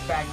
Back.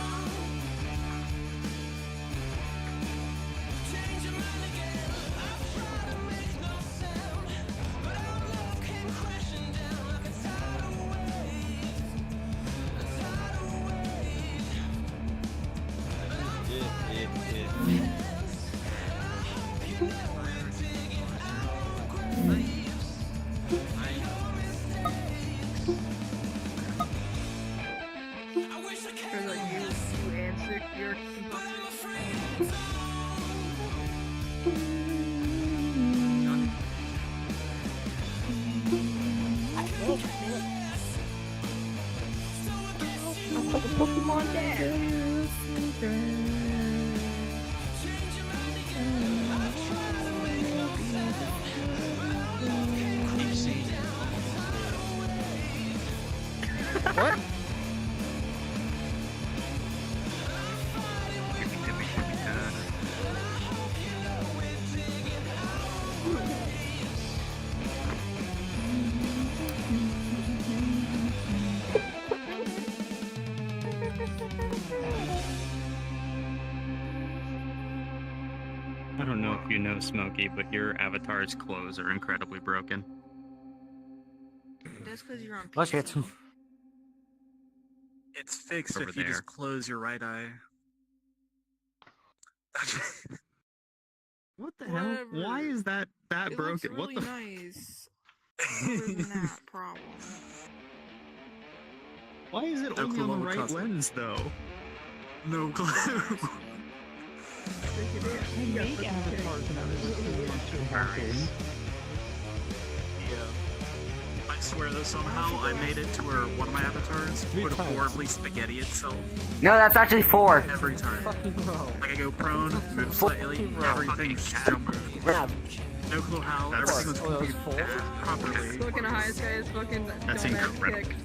Pokemon Dad. What? I don't know if you know, Smokey, but your avatar's clothes are incredibly broken. That's because you're on PC. Look at him. It's fixed Over if you there. just close your right eye. What the Whatever. hell? Why is that It looks broken? really What the? nice. Other than that problem. Why is it No only clue on what the would right cause it. lens, though? No clue. I swear though, somehow I made it to where one of my avatars would horribly spaghetti itself No, that's actually 4. every time. Like I go prone, move slightly, everything's jumping. Yeah. No clue how, That's- everything was configured properly. Fucking the highest guy is fucking That's dumbass incredible. kick.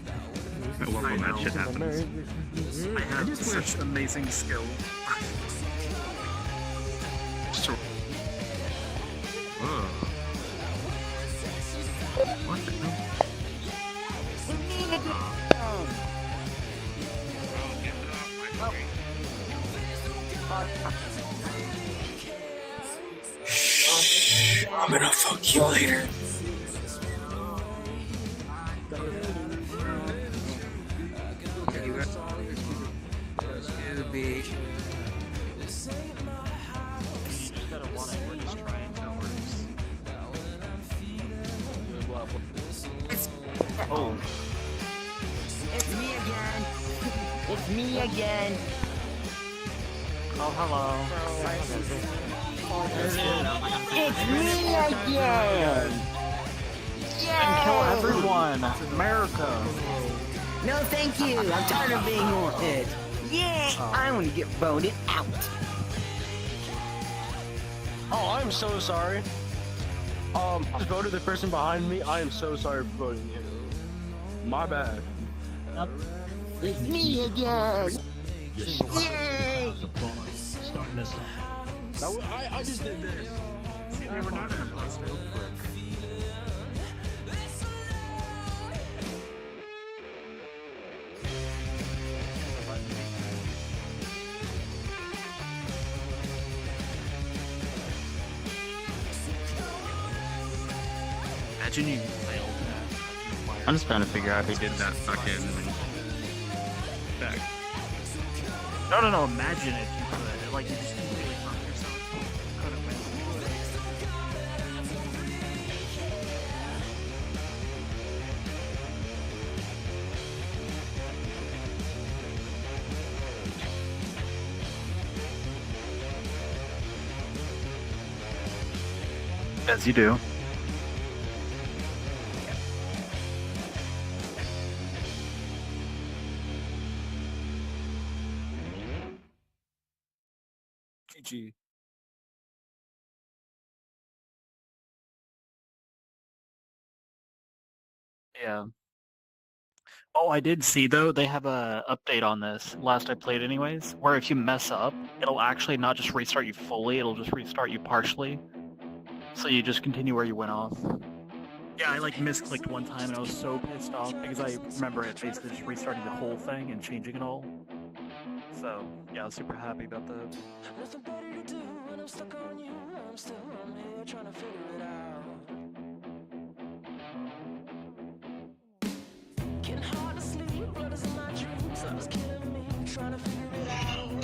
I love when that shit happens. I have such amazing skill. So, what the hell? I'm gonna fuck you later. Oh. It's me again. It's me again. Oh, hello. It's me again. And kill everyone. America. No, thank you. I'm tired of being wanted. Yeah, I want to get voted out. Oh, I'm so sorry. I just voted the person behind me. I am so sorry for voting you. My bad. It's me again. Yay! I just did this. Yeah, we're not in a positive. Imagine you failed that. I'm just trying to figure out who did that fucking back. No, imagine if you could. Like, you just completely fuck yourself. Couldn't win. As you do. GG. Yeah. Oh, I did see though, they have a update on this, last I played anyways, where if you mess up, it'll actually not just restart you fully, it'll just restart you partially. So you just continue where you went off. Yeah, I like misclicked one time and I was so pissed off because I remember it basically just restarting the whole thing and changing it all. So, yeah, I was super happy about that. Nothing better to do when I'm stuck on you. I'm still on here trying to figure it out. Getting hard to sleep, blood is in my dreams. Love is killing me, trying to figure it out.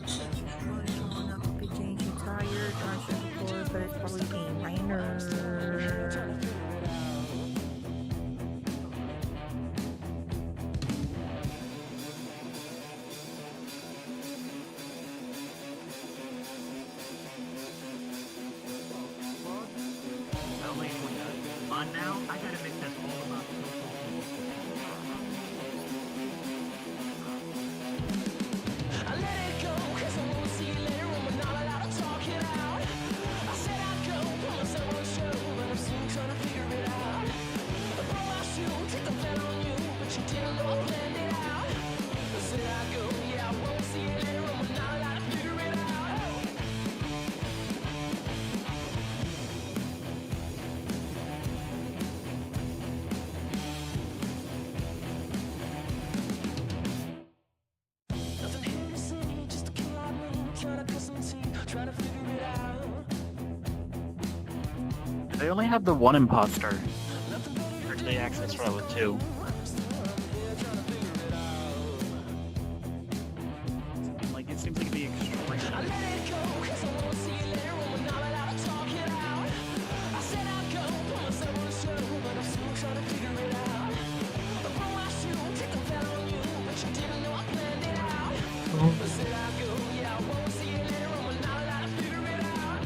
Showing up to be changing tires, trying to before, but it's probably being rainer. On now, I gotta make this all about I let it go, cause I won't see you later when we're not allowed to talk it out. I said I'd go, put myself on the show, but I'm still trying to figure it out. I broke my shoe, take the flat on you, but you didn't know I planned it out. I said I'd go, yeah, I won't see you later when we're not allowed to figure it out. Nothing here to see, just a kid like me, trying to cut some teeth, trying to figure it out. They only have the one imposter. Or do they access for that with two? Like, it seems like it'd be extremely... I let it go, cause I won't see you later when we're not allowed to talk it out. I said I'd go, put myself on the show, but I'm still trying to figure it out. I broke my shoe, take the fat on you, but you didn't know I planned it out. I said I'd go, yeah, I won't see you later when we're not allowed to figure it out.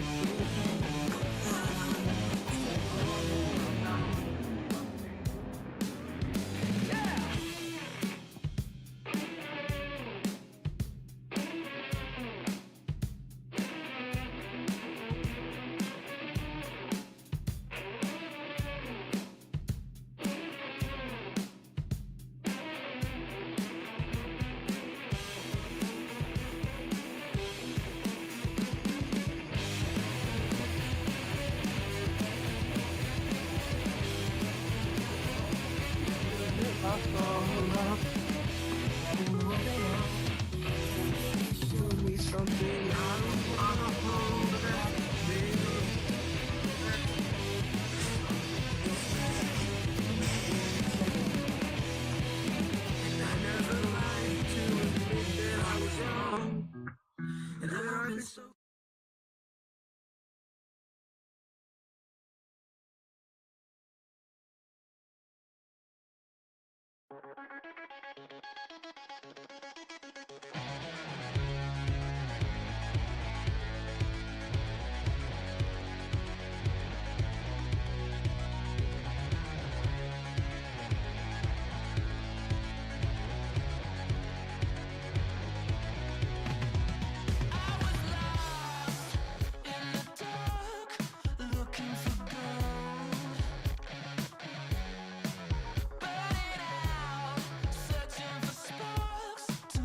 Burning out, searching for sparks to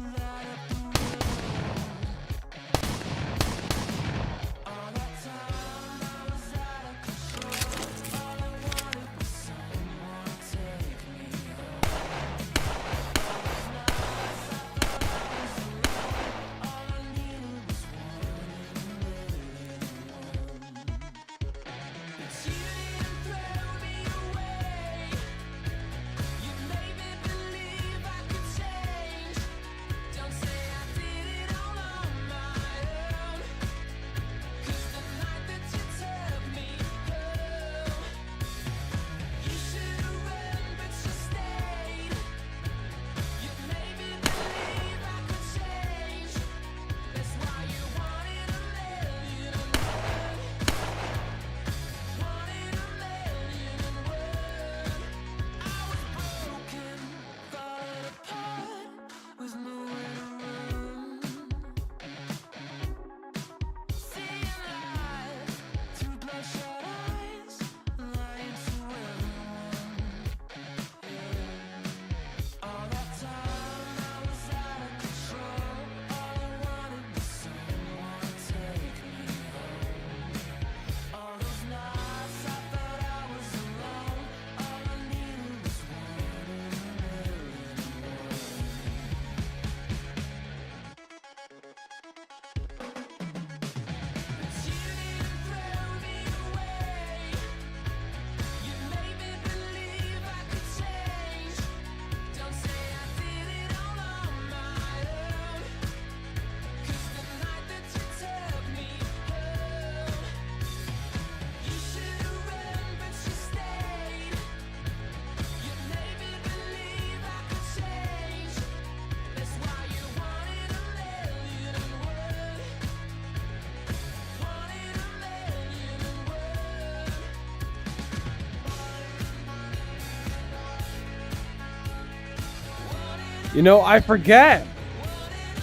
You know, I forget.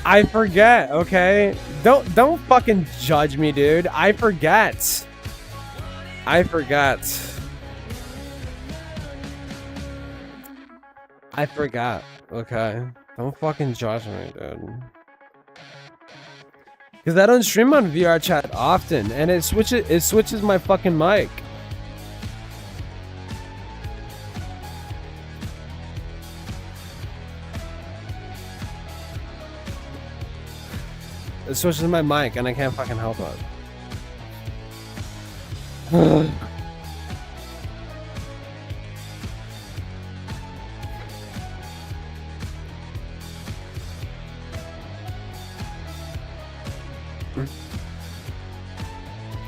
I forget, okay? Don't fucking judge me, dude. I forget. I forget. I forgot. Okay. Don't fucking judge me, dude. Because I don't stream on VR chat often, and it switches my fucking mic. It switches my mic, and I can't fucking help it.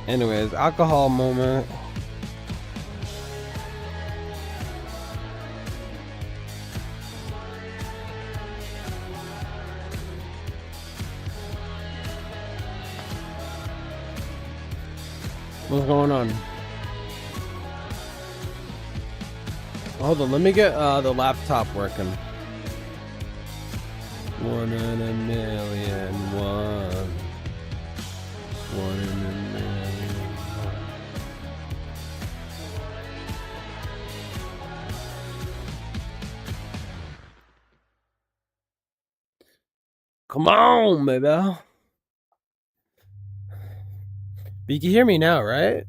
Anyways, alcohol moment. What's going on? Hold on, let me get the laptop working. 1 in a million, one. 1 in a million. Come on, baby. You can hear me now, right?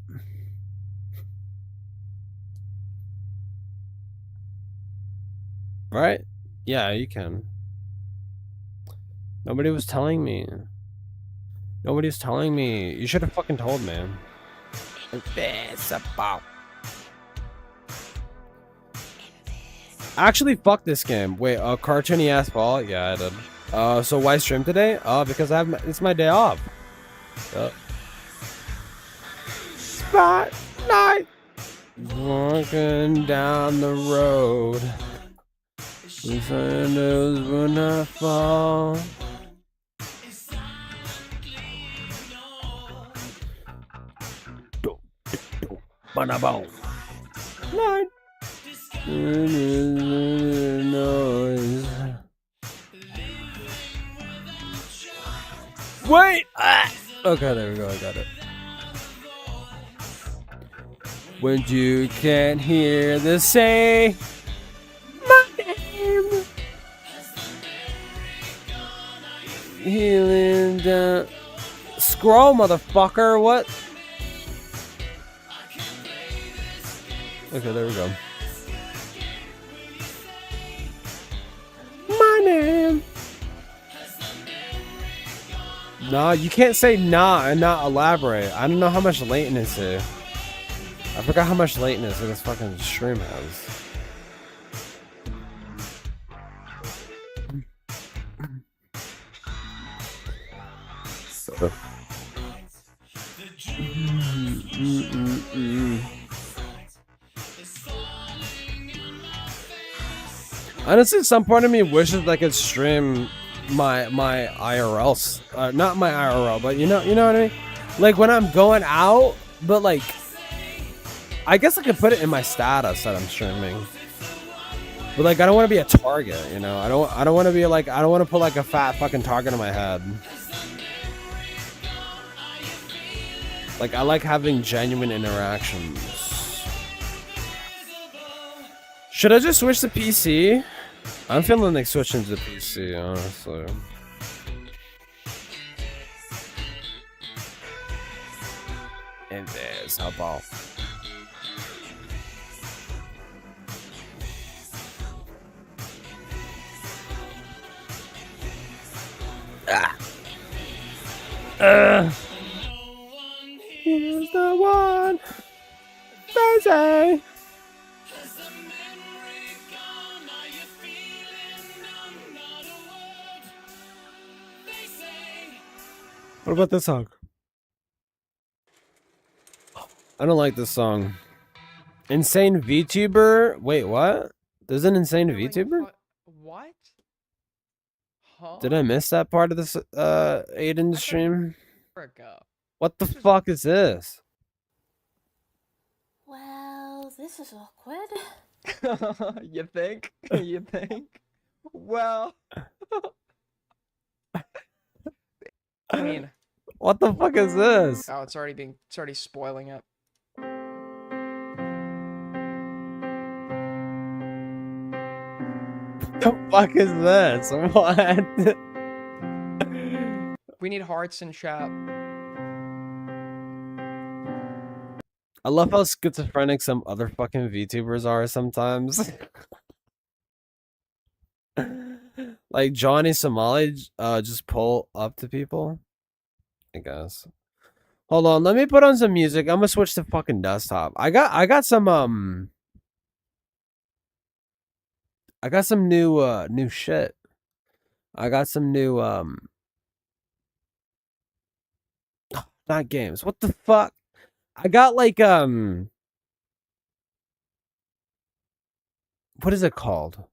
Right? Yeah, you can. Nobody was telling me. Nobody's telling me. You should have fucking told me. Actually, fuck this game. Wait, cartoony ass ball? Yeah, I did. So why stream today? Because it's my day off. Spotlight. Walking down the road. We find those will not fall. Banabong. Light. Noise. Wait! Okay, there we go. I got it. When you can't hear the say my name, healing down. Scroll, motherfucker. What? Okay, there we go. My name. Nah, you can't say nah and not elaborate. I don't know how much latency. I forgot how much latency this fucking stream has. Honestly, some part of me wishes I could stream my IRLs, not my IRL, but you know what I mean. Like when I'm going out, but like, I guess I could put it in my status that I'm streaming. But like, I don't want to be a target, you know. I don't want to be like, I don't want to put like a fat fucking target on my head. Like, I like having genuine interactions. Should I just switch to PC? I'm feeling like switching to PC, honestly. And there's how ball. Here's the one. Busy. What about this song? I don't like this song. Insane VTuber? Wait, what? There's an insane VTuber? What? Huh? Did I miss that part of this Aiden stream? What the fuck is this? Well, this is awkward. You think? You think? Well. I mean, What the fuck is this? oh, it's already spoiling it. The fuck is this? What? We need hearts in chat. I love how schizophrenic some other fucking VTubers are sometimes. Like Johnny Somali just pull up to people. I guess. Hold on, let me put on some music. I'm gonna switch to fucking desktop. I got some new shit. I got some new not games. What the fuck? I got like what is it called?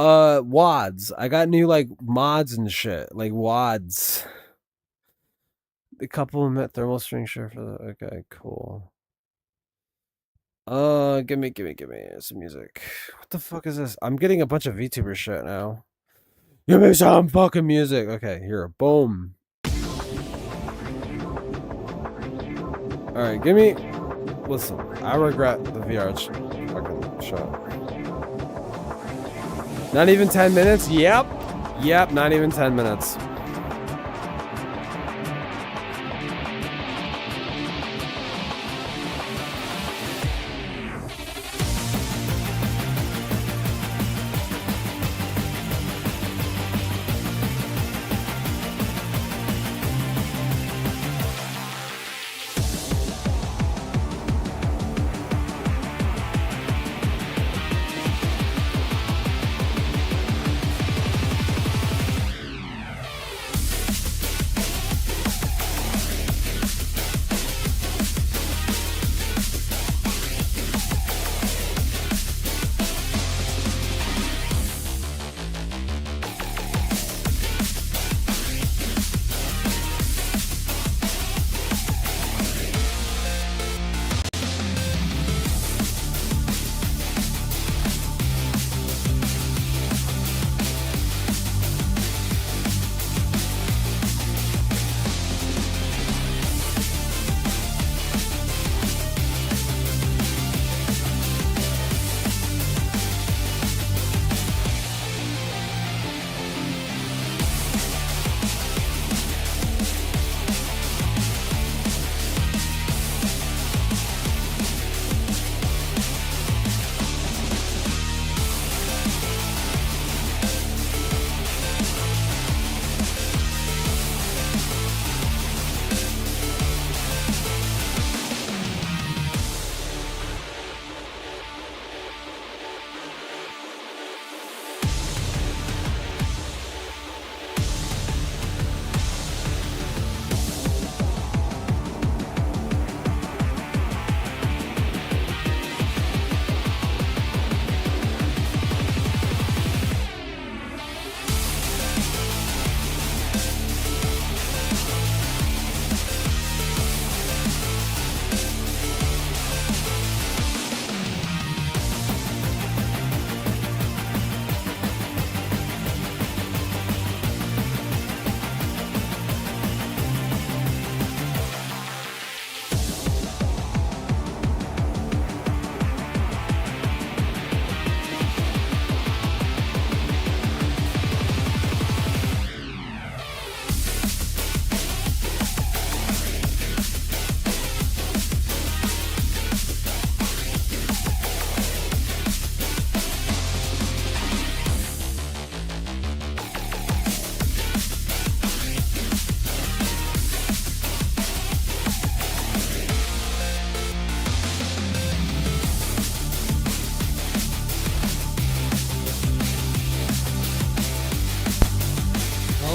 WADs. I got new like mods and shit. Like WADs. A couple of thermal string shirt for the okay, cool. Give me some music. What the fuck is this? I'm getting a bunch of VTuber shit now. Give me some fucking music. Okay, here, boom. Alright, give me listen, I regret the VR fucking show. Not even 10 minutes? Yep, not even 10 minutes.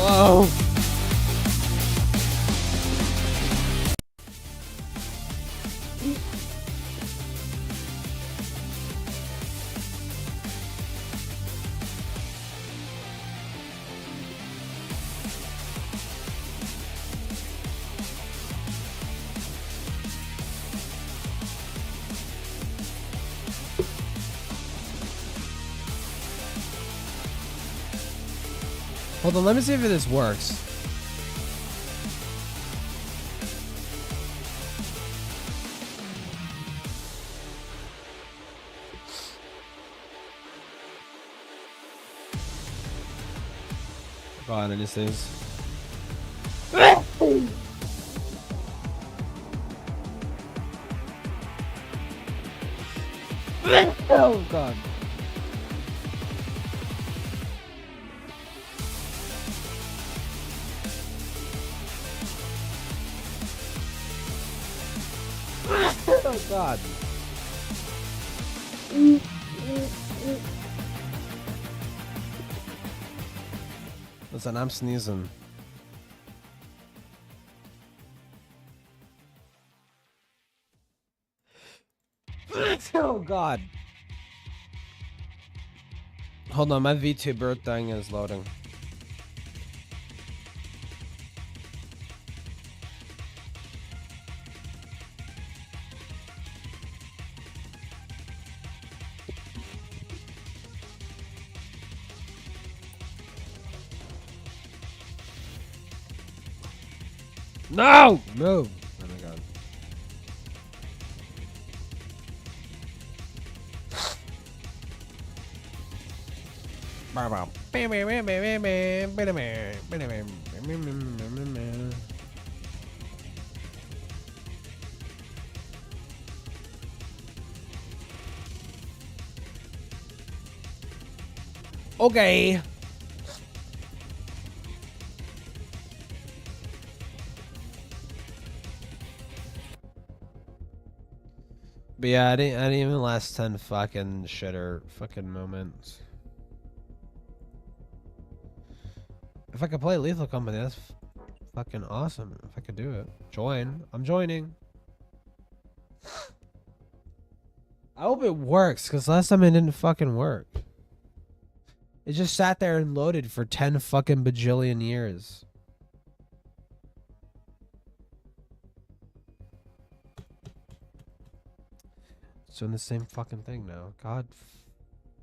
Hello? Hold on, let me see if this works. God, and this is. Oh God. Oh God. Listen, I'm sneezing. Oh God. Hold on, my VTuber thing is loading. No! Move! Oh my God. Okay. But yeah, I didn't even last 10 fucking shitter fucking moments. If I could play Lethal Company, that's fucking awesome. If I could do it. Join. I'm joining. I hope it works, because last time it didn't fucking work. It just sat there and loaded for 10 fucking bajillion years. It's doing the same fucking thing now. God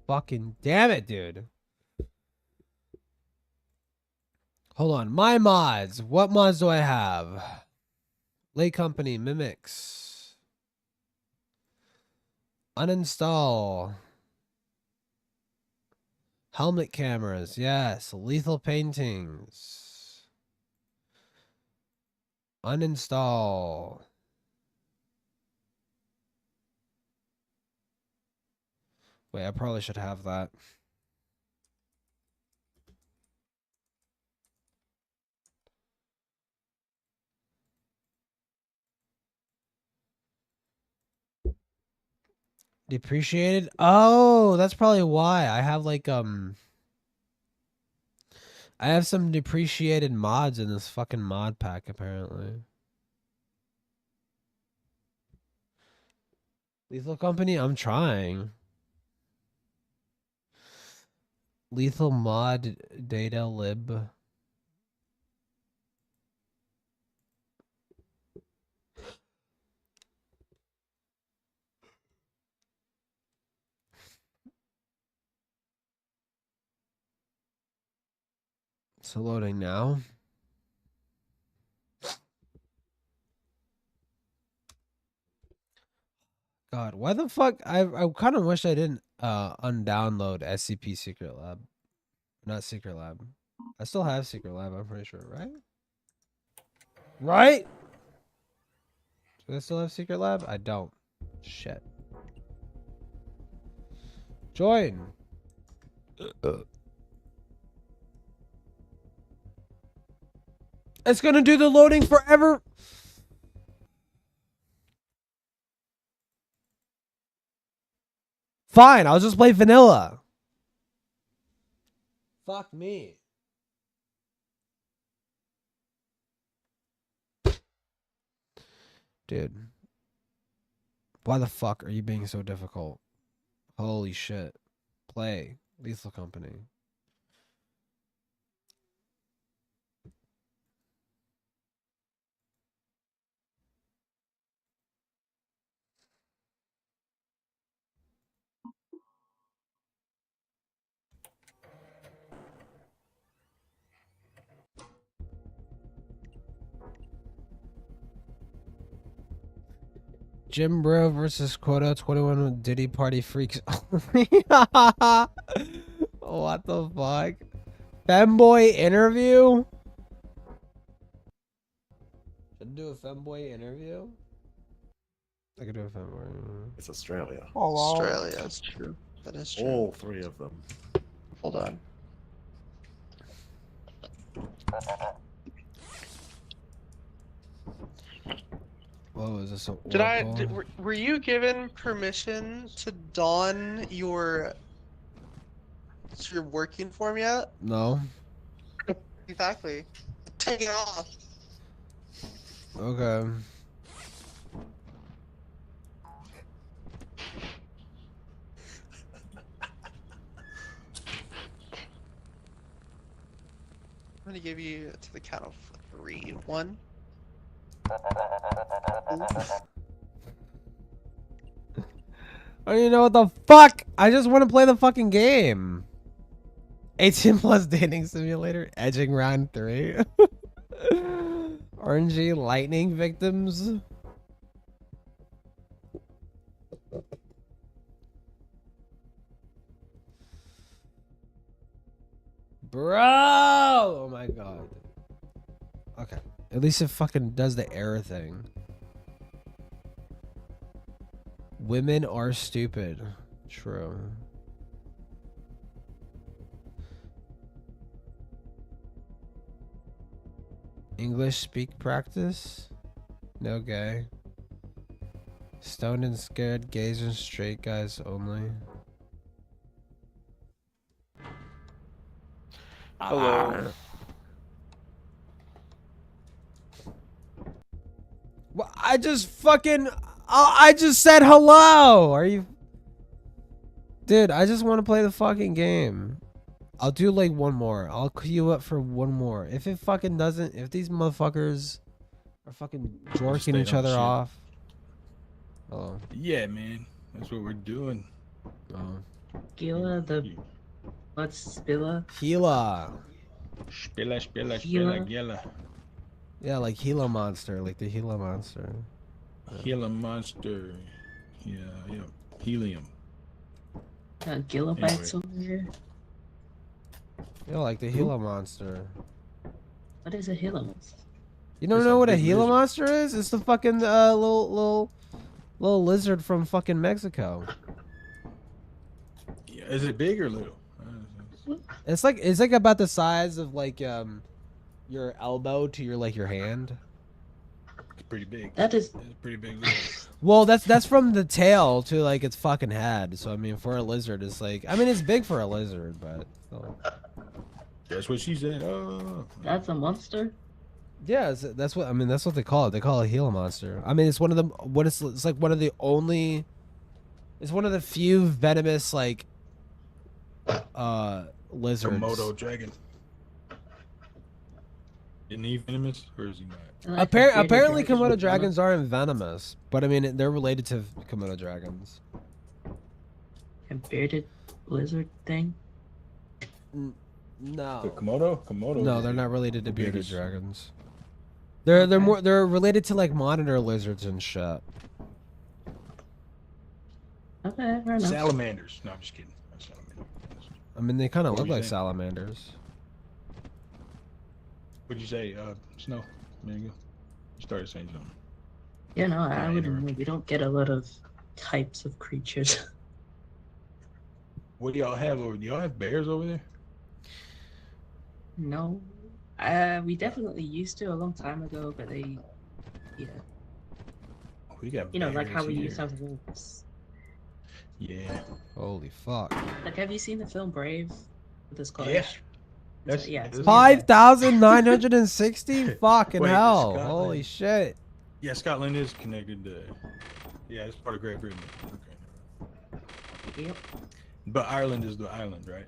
fucking damn it, dude. Hold on. My mods. What mods do I have? Lay Company, Mimics. Uninstall. Helmet cameras. Yes. Lethal paintings. Uninstall. Wait, I probably should have that. Depreciated? Oh, that's probably why. I have like I have some depreciated mods in this fucking mod pack apparently. Lethal Company, I'm trying. Lethal mod data lib. So loading now. God, why the fuck? I kind of wish I didn't undownload SCP Secret Lab. Not Secret Lab. I still have Secret Lab, I'm pretty sure, right? Right? Do I still have Secret Lab? I don't. Shit. Join. It's gonna do the loading forever. Fine, I'll just play vanilla. Fuck me. Dude. Why the fuck are you being so difficult? Holy shit. Play. Lethal Company. Jim Bro versus Quota 21 with Diddy Party Freaks. What the fuck? Femboy interview? Should I do a femboy interview? I could do a femboy interview. It's Australia. Australia, that's true. That is true. All three of them. Hold on. Whoa, is this a Were you given permission to don your work uniform yet? No. Exactly. Take it off. Okay. I'm gonna give you to the count of 3. 1. I don't even know what the fuck. I just want to play the fucking game. 18 plus dating simulator, edging round 3. RNG lightning victims. Bro! Oh my god. Okay. At least it fucking does the error thing. Women are stupid. True. English speak practice? No gay. Stoned and scared, gays and straight guys only. Hello. Well, I just fucking... I just said hello! Are you... Dude, I just want to play the fucking game. I'll do like one more. I'll queue up for one more. If it fucking doesn't... If these motherfuckers are fucking jorking each other off... Oh. Yeah, man. That's what we're doing. Oh. Gila, the... What's Spilla? Gila. Spilla, Gila. Yeah, like Gila monster. Like the Gila monster. Gila monster. Yeah, yeah. Helium. Gigabytes over here. Yeah, like the Gila monster. What is a Gila monster? You don't know what a Gila monster is? It's the fucking little lizard from fucking Mexico. Yeah, is it big or little? It's like about the size of like your elbow to your hand. It's pretty big. That is pretty big. Well, that's from the tail to like its fucking head. So I mean, for a lizard, it's like it's big for a lizard, but still. That's what she said. Oh. That's a monster. Yeah, that's what That's what they call it. They call it a Gila monster. I mean, it's one of the it's like one of the only. It's one of the few venomous like lizards. Komodo dragon. Isn't he venomous or is he not? Apparently Komodo dragons aren't venomous, but I mean they're related to Komodo dragons. A bearded lizard thing? No. The Komodo? No, they're not related to bearded dragons. They're related to like monitor lizards and shit. Okay, fair enough. Salamanders. No, I'm just kidding. Not salamanders. I mean, they kind of What look were you like saying? salamanders. What'd you say? Snow. There you go. You started saying something. Yeah, no, I wouldn't know. We don't get a lot of types of creatures. What do y'all have over? Do y'all have bears over there? No. We definitely used to a long time ago, but they, yeah. We got like how bears we here. used to have wolves. Yeah. Holy fuck. Like, have you seen the film Brave? With the Scottish? Yeah. That's, yeah. It's 5,960? Fucking Wait, hell. Scotland. Holy shit. Yeah, Scotland is connected to. Yeah, it's part of Great Britain. Okay. Yep. But Ireland is the island, right?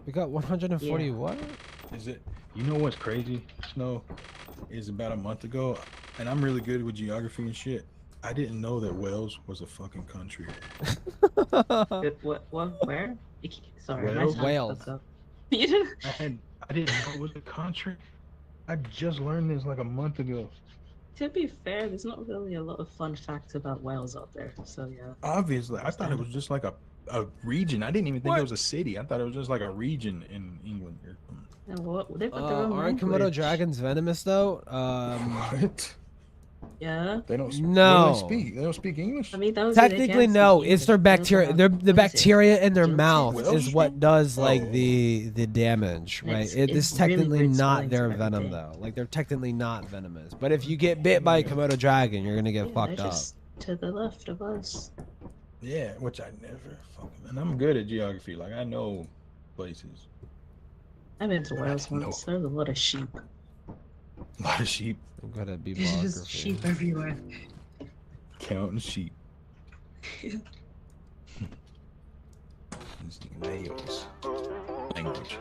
We got 140 what? Is it? You know what's crazy? Snow is about a month ago, and I'm really good with geography and shit. I didn't know that Wales was a fucking country. What? Where? Sorry, Wales? my Wales. fucked up. You didn't? I didn't know it was a country. I just learned this like a month ago. To be fair, there's not really a lot of fun facts about Wales out there, so yeah. Obviously, I thought it was just like a region. I didn't even think it was a city. I thought it was just like a region in England. And what? They've got their own Aren't Komodo language. dragons venomous though? What? Yeah. They don't. No. What do they speak? They don't speak English. I mean, those Technically, no. It's their bacteria. The bacteria in their mouth Welsh is what does like Oh. the damage, right? It's- It is it's really technically great not spelling their for venom everything. though. Like they're technically not venomous. But if you get bit by a Komodo dragon, you're gonna get fucked they're up. just to the left of us. Yeah, which I never fucking. And I'm good at geography. Like I know places. I've been to Wales No. once. There's a lot of sheep. A lot of sheep. I'm good at There's just bibliography. sheep everywhere. Counting sheep. It's Wales language.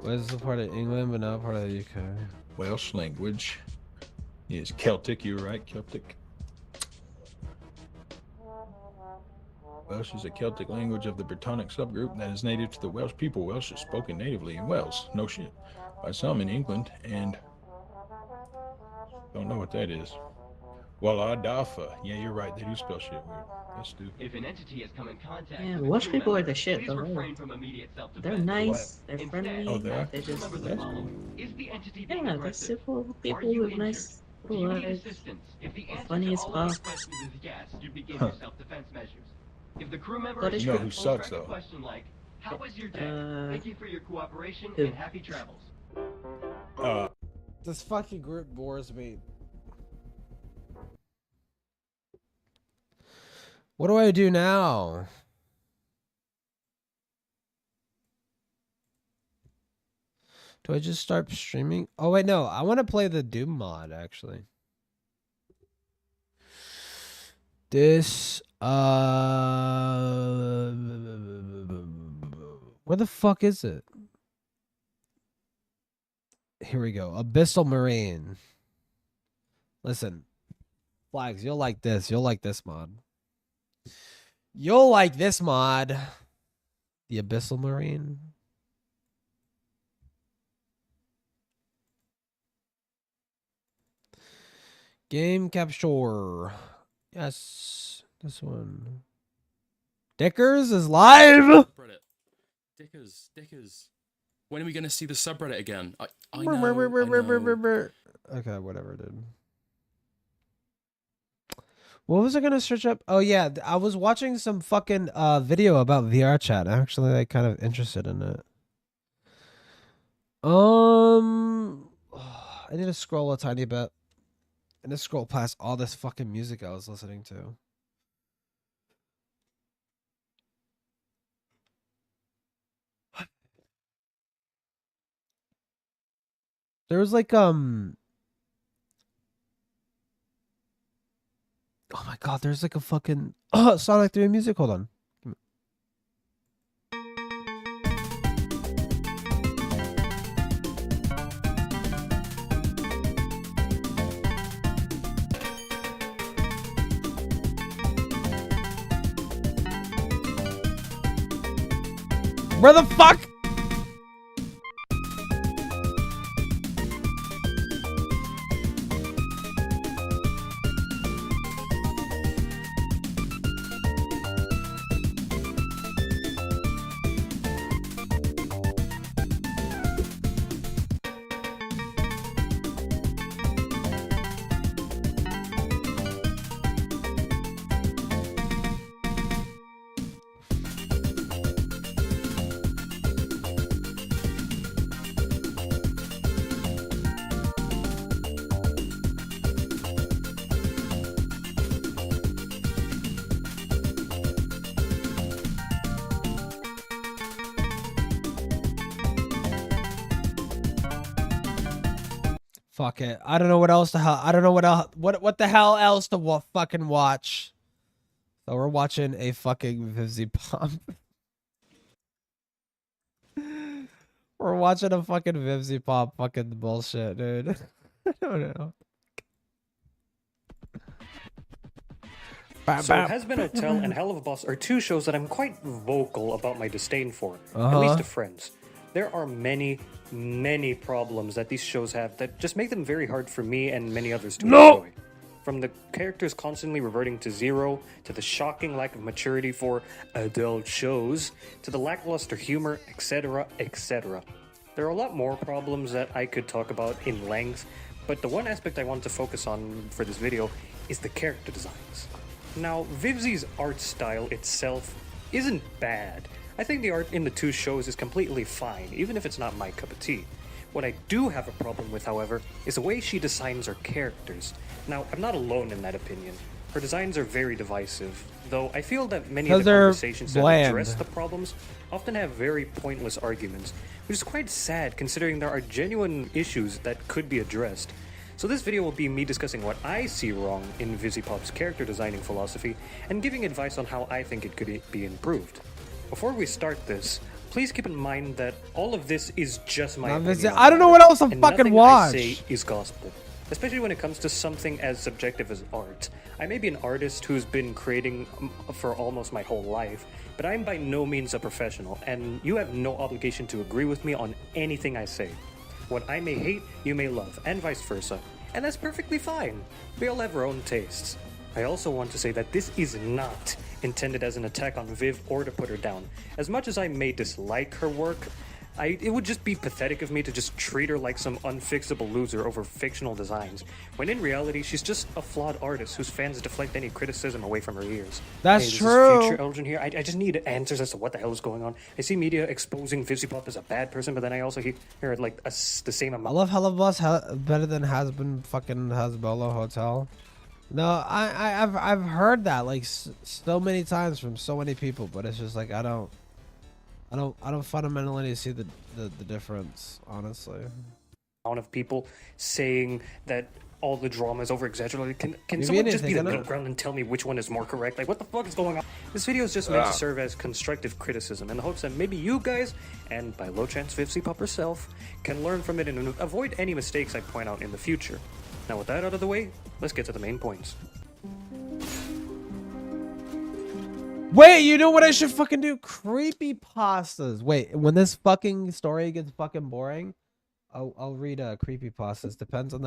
Wales is a part of England, but not part of the UK. Welsh language is Celtic. You're right, Celtic. Welsh is a Celtic language of the Brittonic subgroup that is native to the Welsh people. Welsh is spoken natively in Wales. No shit. By some in England, and don't know what that is. Walladafa. Yeah, you're right. They do spell shit weird. That's stupid. If an entity has come in contact Yeah, with a Welsh crew people are member, the shit, please though. refrain from immediate self-defense. They're nice. They're Instead, friendly. Oh, they are? They're just remember the following. Is the entity being yeah, they're aggressive? simple Are people you with injured? nice Do you little need lives. assistance? If the answer Funny to as all of these fuck. questions is yes, you begin Huh. your self-defense measures. If the crew member What is is You know trying who to sucks, direct a though? question like, how was your day? Thank you for your cooperation who? and happy travels. This fucking group bores me. What do I do now? Do I just start streaming? Oh wait, no. I want to play the Doom mod actually. This where the fuck is it? Here we go. Abyssal Marine. Listen, Flags, you'll like this. You'll like this mod. You'll like this mod. The Abyssal Marine. Game capture. Yes, this one. Dickers is live. Subreddit. Dickers. When are we gonna see the subreddit again? I know. Okay, whatever, dude. What was I gonna search up? Oh yeah, I was watching some fucking video about VR chat. I'm actually like kind of interested in it. I need to scroll a tiny bit. I need to scroll past all this fucking music I was listening to. There was like oh my god, there's like a fucking Sonic 3 music. Hold on. Where the fuck? Fuck it. I don't know what else the hell. I don't know what else. What the hell else to fucking watch. So we're watching a fucking Vivzy Pop. We're watching a fucking Vivzy Pop fucking bullshit, dude. I don't know. So Has-Been Hotel and Hell of a Boss are two shows that I'm quite vocal about my disdain for, at Uh-huh. least to friends. there are many problems that these shows have that just make them very hard for me and many others to enjoy. From the characters constantly reverting to zero, to the shocking lack of maturity for adult shows, to the lackluster humor, etc., etc. There are a lot more problems that I could talk about in length, but the one aspect I want to focus on for this video is the character designs. Now, Vivzi's art style itself isn't bad. I think the art in the two shows is completely fine, even if it's not my cup of tea. What I do have a problem with, however, is the way she designs her characters. Now, I'm not alone in that opinion. Her designs are very divisive, though I feel that many of the conversations that address the problems often have very pointless arguments, which is quite sad considering there are genuine issues that could be addressed. So this video will be me discussing what I see wrong in Vivzipop's character designing philosophy and giving advice on how I think it could be improved. Before we start this, please keep in mind that all of this is just my opinion. I don't know what else to and fucking nothing watch. I say is gospel, especially when it comes to something as subjective as art. I may be an artist who's been creating for almost my whole life, but I'm by no means a professional, and you have no obligation to agree with me on anything I say. What I may hate, you may love, and vice versa. And that's perfectly fine. We all have our own tastes. I also want to say that this is not intended as an attack on Viv or to put her down. As much as I may dislike her work, it would just be pathetic of me to just treat her like some unfixable loser over fictional designs, when in reality she's just a flawed artist whose fans deflect any criticism away from her ears. That's Hey, this true. is Future Elgin here. I just need answers as to what the hell is going on. I see media exposing Vivzipop as a bad person, but then I also hear like the same I amount. love Hella Bus better than Has Been fucking Hasbella Hotel. No, I've heard that like so many times from so many people, but it's just like I don't fundamentally see the difference, honestly. Amount of people saying that all the drama is over exaggerated. Can Maybe someone just be the anything, middle ground and tell me which one is more correct? Like, what the fuck is going on? This video is just meant to serve as constructive criticism in the hopes that maybe you guys, and by low chance Vivzipop herself, can learn from it and avoid any mistakes I point out in the future. Now with that out of the way, let's get to the main points. Wait, you know what I should fucking do? Creepy pastas. Wait, when this fucking story gets fucking boring, I'll read creepy pastas. Depends on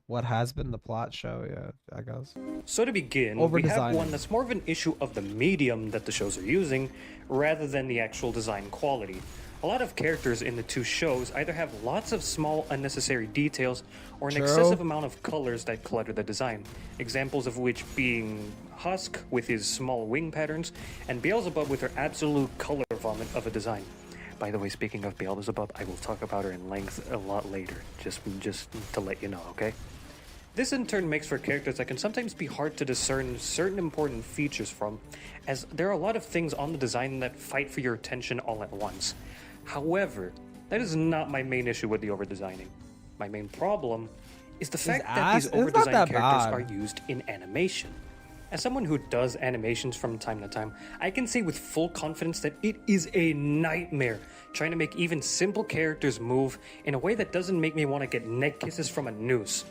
what has been the plot show. Yeah, I guess. So to begin, we have one that's more of an issue of the medium that the shows are using, rather than the actual design quality. A lot of characters in the two shows either have lots of small unnecessary details or an excessive amount of colors that clutter the design. Examples of which being Husk with his small wing patterns and Beelzebub with her absolute color vomit of a design. By the way, speaking of Beelzebub, I will talk about her in length a lot later, just to let you know, okay? This in turn makes for characters that can sometimes be hard to discern certain important features from, as there are a lot of things on the design that fight for your attention all at once. However, that is not my main issue with the overdesigning. My main problem is the fact that these overdesigned characters are used in animation. As someone who does animations from time to time, I can say with full confidence that it is a nightmare trying to make even simple characters move in a way that doesn't make me want to get neck kisses from a noose.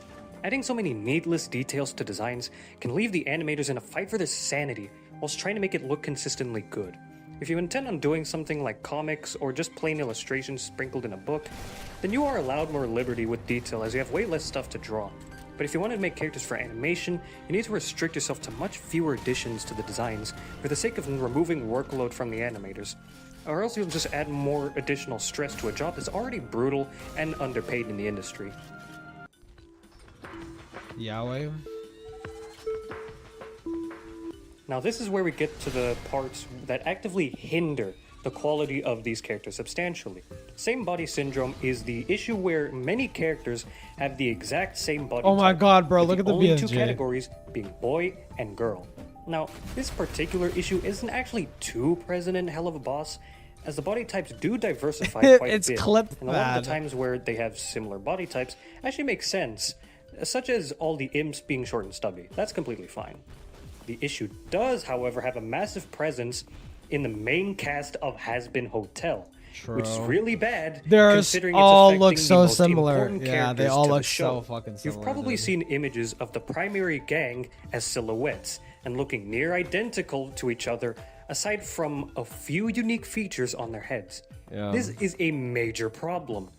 Adding so many needless details to designs can leave the animators in a fight for their sanity whilst trying to make it look consistently good. If you intend on doing something like comics or just plain illustrations sprinkled in a book, then you are allowed more liberty with detail as you have way less stuff to draw. But if you want to make characters for animation, you need to restrict yourself to much fewer additions to the designs for the sake of removing workload from the animators. Or else you'll just add more additional stress to a job that's already brutal and underpaid in the industry. Yahweh. Now this is where we get to the parts that actively hinder the quality of these characters substantially. Same body syndrome is the issue where many characters have the exact same body Oh my type, god, bro, with look at the only BSG. two categories being boy and girl. Now, this particular issue isn't actually too present in Hell of a Boss, as the body types do diversify quite It's a bit. clipped And a lot of the bad. times where they have similar body types actually makes sense, such as all the imps being short and stubby. That's completely fine. The issue does, however, have a massive presence in the main cast of Has Been Hotel, which is really bad considering it's all affecting look the so most similar. important Yeah, characters they all to the look show. so fucking similar. You've probably seen images of the primary gang as silhouettes and looking near identical to each other aside from a few unique features on their heads. Yeah. This is a major problem,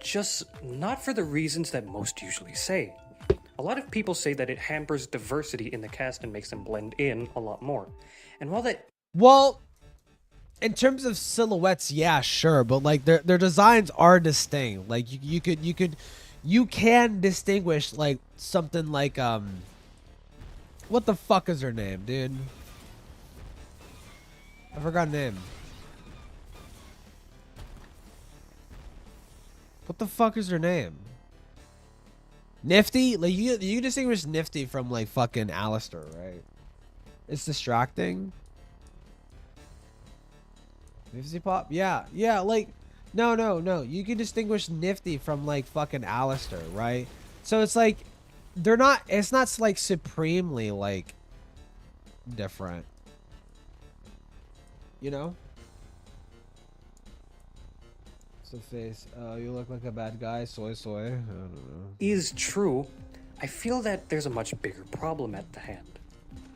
just not for the reasons that most usually say. A lot of people say that it hampers diversity in the cast and makes them blend in a lot more. And while that... Well, in terms of silhouettes, yeah, sure, but like their designs are distinct. Like you can distinguish like something like what the fuck is her name, dude? I forgot her name. What the fuck is her name? Nifty? Like you distinguish Nifty from like fucking Alistair, right? It's distracting. Nifty Pop? Yeah, like no. You can distinguish Nifty from like fucking Alistair, right? So it's like it's not like supremely like different. You know? So face, you look like a bad guy, soy. I don't know. Is true, I feel that there's a much bigger problem at the hand.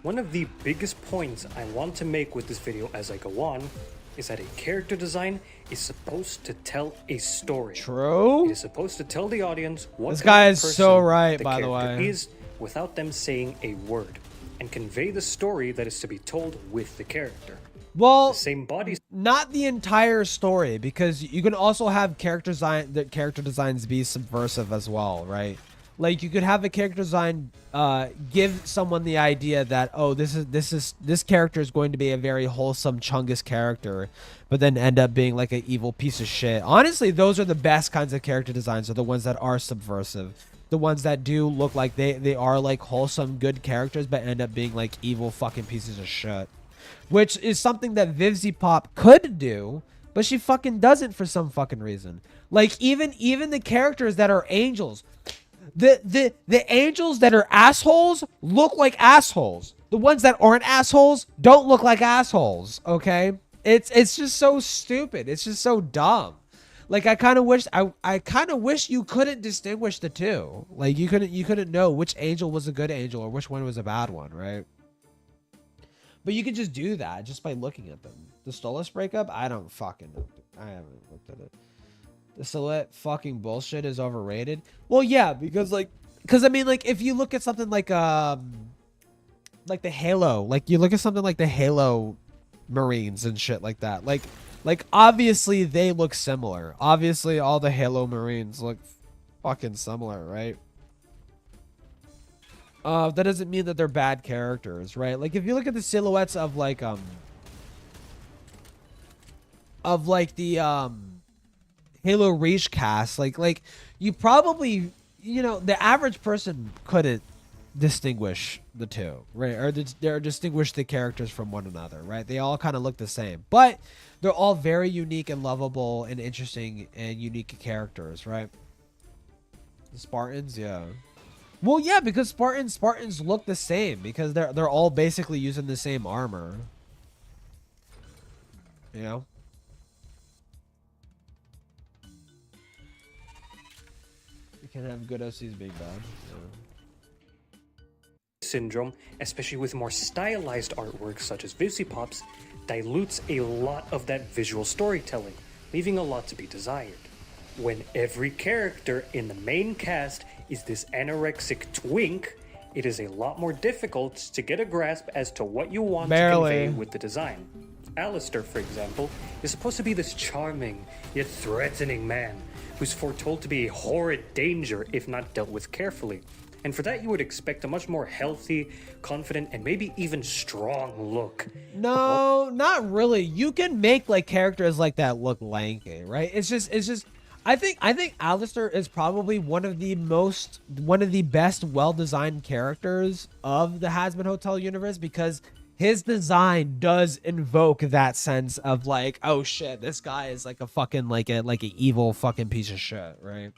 One of the biggest points I want to make with this video as I go on is that a character design is supposed to tell a story. True. It is supposed to tell the audience what This kind guy of is person so right, the by the character way. is without them saying a word, and convey the story that is to be told with the character. Well, The same body not the entire story, because you can also have character designs be subversive as well, right? Like you could have a character design give someone the idea that, oh, this character is going to be a very wholesome Chungus character, but then end up being like an evil piece of shit. Honestly, those are the best kinds of character designs, are the ones that are subversive. The ones that do look like they are like wholesome good characters, but end up being like evil fucking pieces of shit. Which is something that Vivzy Pop could do, but she fucking doesn't for some fucking reason. Like even the characters that are angels, the angels that are assholes look like assholes. The ones that aren't assholes don't look like assholes. Okay, it's just so stupid. It's just so dumb. Like I kind of wish you couldn't distinguish the two. Like you couldn't know which angel was a good angel or which one was a bad one, right? But you can just do that just by looking at them. The Stolas breakup? I don't fucking know. I haven't looked at it. The silhouette fucking bullshit is overrated. Well, yeah, because I mean, like, if you look at something like the Halo, like you look at something like the Halo Marines and shit like that. Like obviously they look similar. Obviously all the Halo Marines look fucking similar, right? That doesn't mean that they're bad characters, right? Like if you look at the silhouettes of like the Halo Reach cast, like you probably, you know, the average person couldn't distinguish the two, right? Or distinguish the characters from one another, right? They all kind of look the same, but they're all very unique and lovable and interesting and unique characters, right? The Spartans, yeah. Well, yeah, because Spartans look the same because they're all basically using the same armor. You know? You can have good OCs being bad. Yeah. syndrome, especially with more stylized artwork such as Vivzy Pop's, dilutes a lot of that visual storytelling, leaving a lot to be desired. When every character in the main cast is this anorexic twink, it is a lot more difficult to get a grasp as to what you want to convey with the design. Alistair, for example, is supposed to be this charming yet threatening man who's foretold to be a horrid danger if not dealt with carefully. And for that you would expect a much more healthy, confident, and maybe even strong look. No, not really. You can make like characters like that look lanky, right? It's just I think Alistair is probably one of the best well-designed characters of the Hazbin Hotel universe, because his design does invoke that sense of like, oh shit, this guy is like a fucking like an evil fucking piece of shit, right?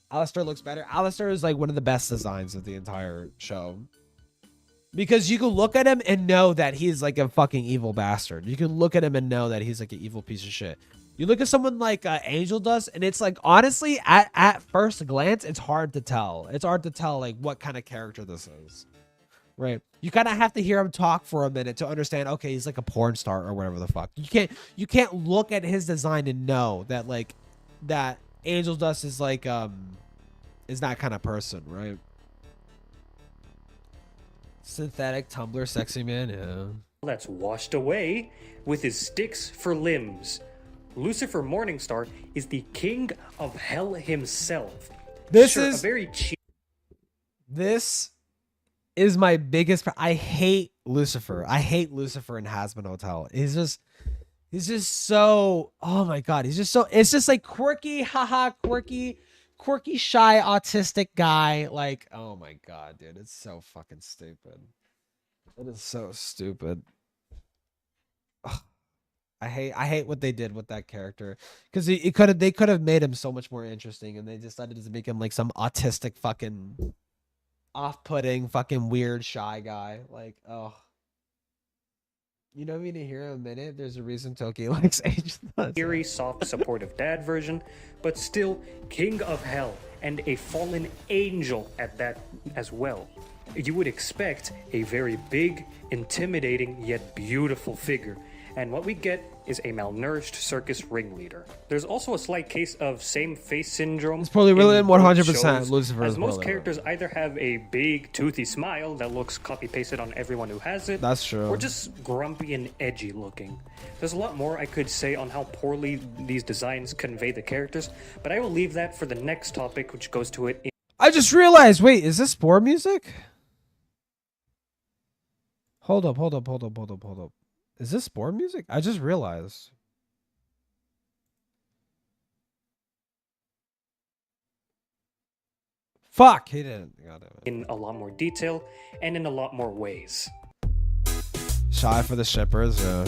Alistair looks better. Alistair is like one of the best designs of the entire show, because you can look at him and know that he's like a fucking evil bastard. You can look at him and know that he's like an evil piece of shit. You look at someone like Angel Dust, and it's like, honestly, at first glance, it's hard to tell. It's hard to tell like what kind of character this is. right? You kind of have to hear him talk for a minute to understand, okay, he's like a porn star or whatever the fuck. You can't look at his design and know that like that Angel Dust is like is that kind of person, right? Synthetic Tumblr sexy man, yeah. That's washed away with his sticks for limbs. Lucifer Morningstar is the king of hell himself. This A is very cheap. This is my biggest. I hate Lucifer. I hate Lucifer in Hazbin Hotel. He's just so. Oh my god. He's just so. It's just like quirky, haha, quirky, shy, autistic guy. Like, oh my god, dude, it's so fucking stupid. It is so stupid. Ugh. I hate what they did with that character because they could have made him so much more interesting, and they decided to make him like some autistic fucking off-putting fucking weird shy guy. Like, oh, you know me to hear a minute. There's a reason Toki likes Angel Dust. Eerie, soft, supportive dad version, but still king of hell and a fallen angel at that as well. You would expect a very big, intimidating, yet beautiful figure. And what we get is a malnourished circus ringleader. There's also a slight case of same face syndrome. It's probably really in 100% shows, Lucifer. as most characters either have a big toothy smile that looks copy-pasted on everyone who has it. That's true. Or just grumpy and edgy looking. There's a lot more I could say on how poorly these designs convey the characters, but I will leave that for the next topic, which goes to it. I just realized. Wait, is this Spore music? Hold up. Is this Spore music? I just realized. Fuck, he didn't. God damn it. In a lot more detail and in a lot more ways. Shy for the shippers, yeah.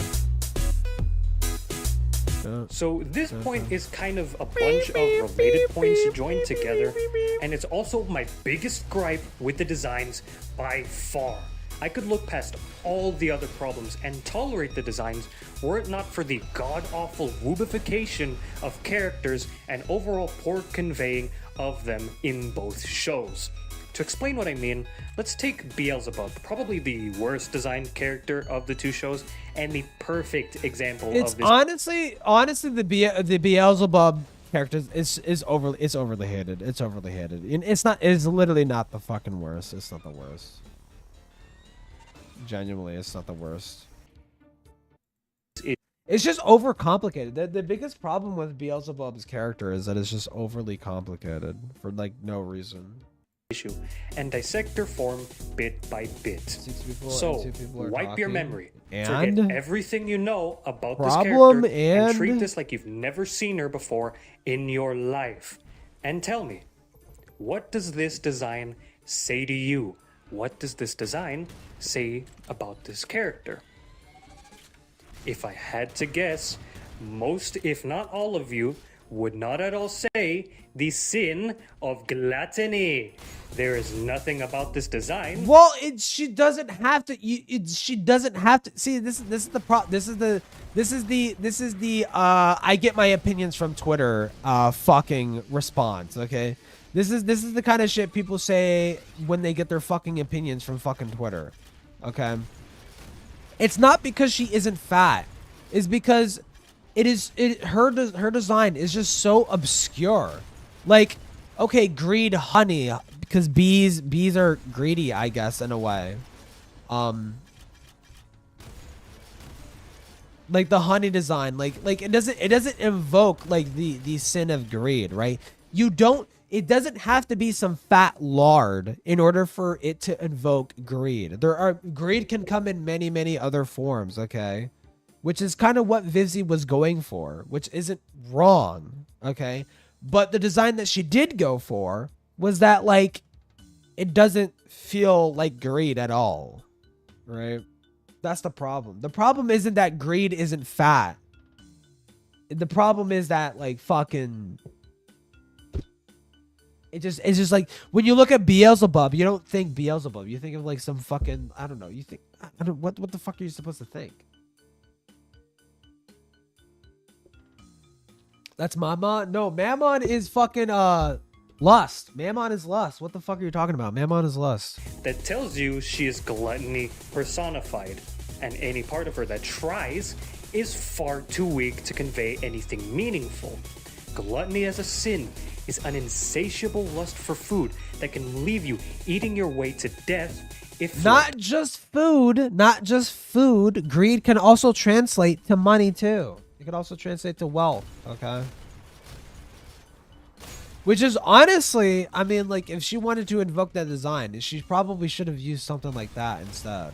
So this point is kind of a bunch of related points joined together, and it's also my biggest gripe with the designs by far. I could look past all the other problems and tolerate the designs were it not for the god-awful woobification of characters and overall poor conveying of them in both shows. To explain what I mean, let's take Beelzebub, probably the worst designed character of the two shows and the perfect example It's of this. honestly the Beelzebub character is overly hated. It's overly hated. And it's literally not the fucking worst. It's not the worst. Genuinely, it's not the worst. It's just overcomplicated. The biggest problem with Beelzebub's character is that it's just overly complicated for like no reason. Issue and dissect their form bit by bit. So wipe your memory, forget everything you know about this character, and treat this like you've never seen her before in your life. And tell me, what does this design say to you? What does this design say about this character? If I had to guess, most, if not all of you, would not at all say the sin of gluttony. There is nothing about this design. Well, she doesn't have to. She doesn't have to. See, this is the problem. This is the I get my opinions from Twitter fucking response. Okay, this is the kind of shit people say when they get their fucking opinions from fucking Twitter. Okay, it's not because she isn't fat. It's because her design is just so obscure. Like, okay, greed, honey, because bees are greedy, I guess, in a way. Like the honey design, like it doesn't invoke like the sin of greed, right? It doesn't have to be some fat lard in order for it to invoke greed. Greed can come in many other forms, okay? Which is kind of what Vivzy was going for, which isn't wrong, okay? But the design that she did go for was that, like, it doesn't feel like greed at all, right? That's the problem. The problem isn't that greed isn't fat. The problem is that, like, fucking... It's just like, when you look at Beelzebub, you don't think Beelzebub. You think of, like, some fucking... I don't know. You think... what the fuck are you supposed to think? That's Mammon? No, Mammon is fucking, Lust. Mammon is lust. What the fuck are you talking about? Mammon is lust. that tells you she is gluttony personified, and any part of her that tries is far too weak to convey anything meaningful. Gluttony as a sin is an insatiable lust for food that can leave you eating your way to death if Not just food. Not just food. Greed can also translate to money too. It could also translate to wealth. Okay. Which is honestly, I mean, like, if she wanted to invoke that design, she probably should have used something like that instead.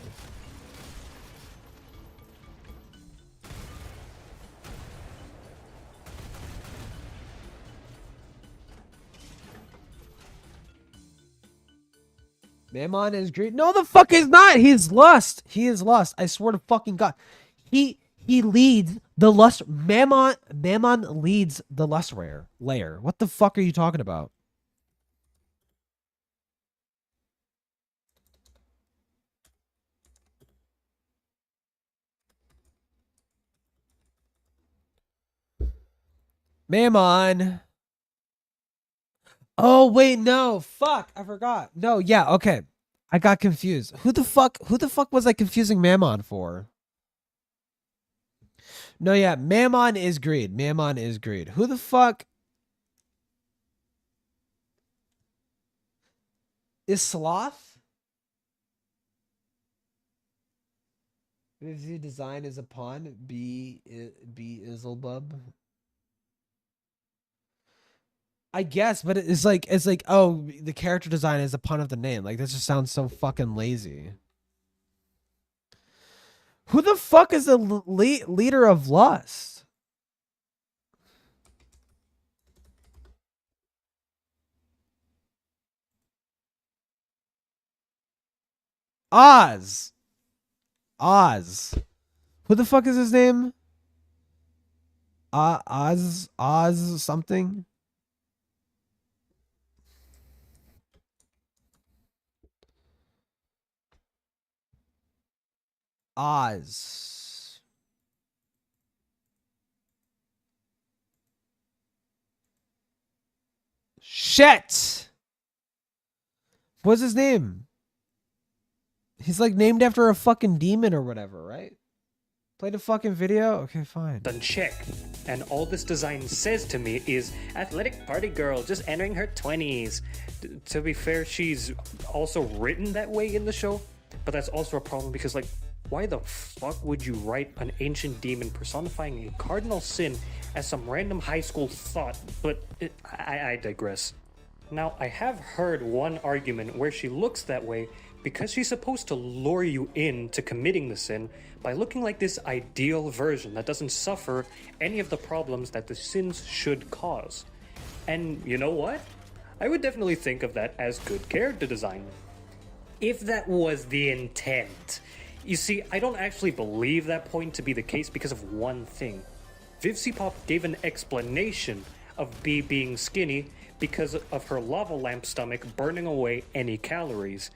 Mammon is greed. No, the fuck is not. He's lust. He is lust. I swear to fucking God. He leads the lust. Mammon leads the lust layer. What the fuck are you talking about? Mammon. Oh wait, no, fuck, I forgot. No, yeah, okay, I got confused. Who the fuck was I confusing Mammon for? No, yeah, Mammon is greed. Mammon is greed. Who the fuck is sloth? If the design is a pun, be Izzlebub. I guess, but it's like, oh, the character design is a pun of the name. Like, this just sounds so fucking lazy. Who the fuck is the leader of lust? Oz. Who the fuck is his name? Oz something. Oz. Shit. What's his name? He's like named after a fucking demon or whatever, right? Play the fucking video? Okay, fine. done check. And all this design says to me is athletic party girl just entering her 20s. To be fair, she's also written that way in the show, but that's also a problem because, like, why the fuck would you write an ancient demon personifying a cardinal sin as some random high school thought? But I digress. Now, I have heard one argument where she looks that way because she's supposed to lure you into committing the sin by looking like this ideal version that doesn't suffer any of the problems that the sins should cause. And you know what? I would definitely think of that as good character design. If that was the intent. You see, I don't actually believe that point to be the case because of one thing. Vivsipop gave an explanation of Bee being skinny because of her lava lamp stomach burning away any calories.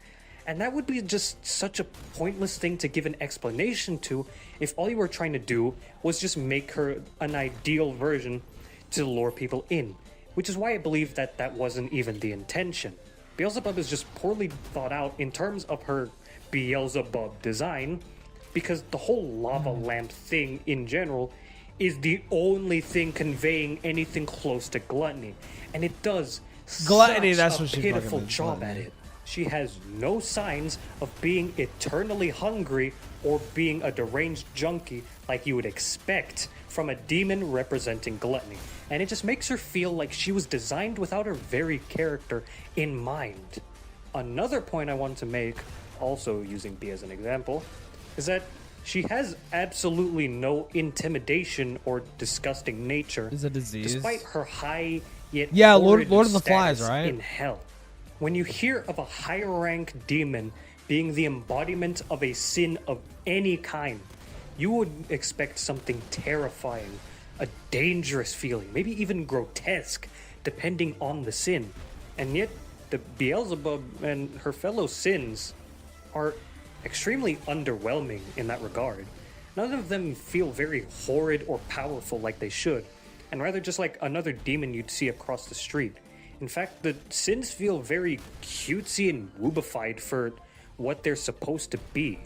And that would be just such a pointless thing to give an explanation to if all you were trying to do was just make her an ideal version to lure people in. Which is why I believe that that wasn't even the intention. Beelzebub is just poorly thought out in terms of her Beelzebub design, because the whole lava lamp thing in general is the only thing conveying anything close to gluttony, and it does Gluttony, such that's a what she pitiful fucking job gluttony. at it. She has no signs of being eternally hungry or being a deranged junkie like you would expect from a demon representing gluttony, and it just makes her feel like she was designed without her very character in mind. Another point I want to make, also using B as an example, is that she has absolutely no intimidation or disgusting nature. Is a disease. Despite her high yet Yeah, Lord horrid of the Flies, status right? in hell. When you hear of a high rank demon being the embodiment of a sin of any kind, you would expect something terrifying, a dangerous feeling, maybe even grotesque, depending on the sin. And yet, the Beelzebub and her fellow sins are extremely underwhelming in that regard. None of them feel very horrid or powerful like they should, and rather just like another demon you'd see across the street. In fact, the Sins feel very cutesy and woobified for what they're supposed to be.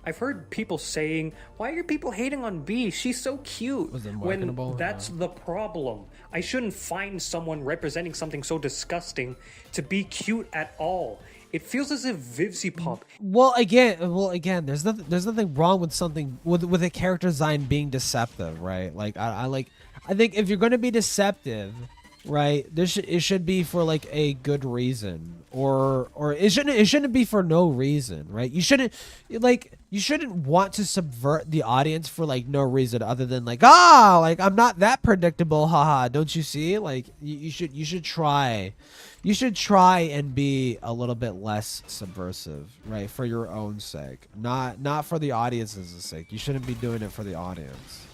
I've heard people saying, why are people hating on B? She's so cute. When that's the problem. I shouldn't find someone representing something so disgusting to be cute at all. It feels as if Vivzy Pop. Well, again, there's nothing wrong with something with a character design being deceptive, right? Like I think if you're going to be deceptive, right, it should be for like a good reason, or it shouldn't be for no reason, right? You shouldn't want to subvert the audience for like no reason other than like, like I'm not that predictable, haha. Don't you see? Like you should try and be a little bit less subversive, right? For your own sake, not for the audience's sake. You shouldn't be doing it for the audience.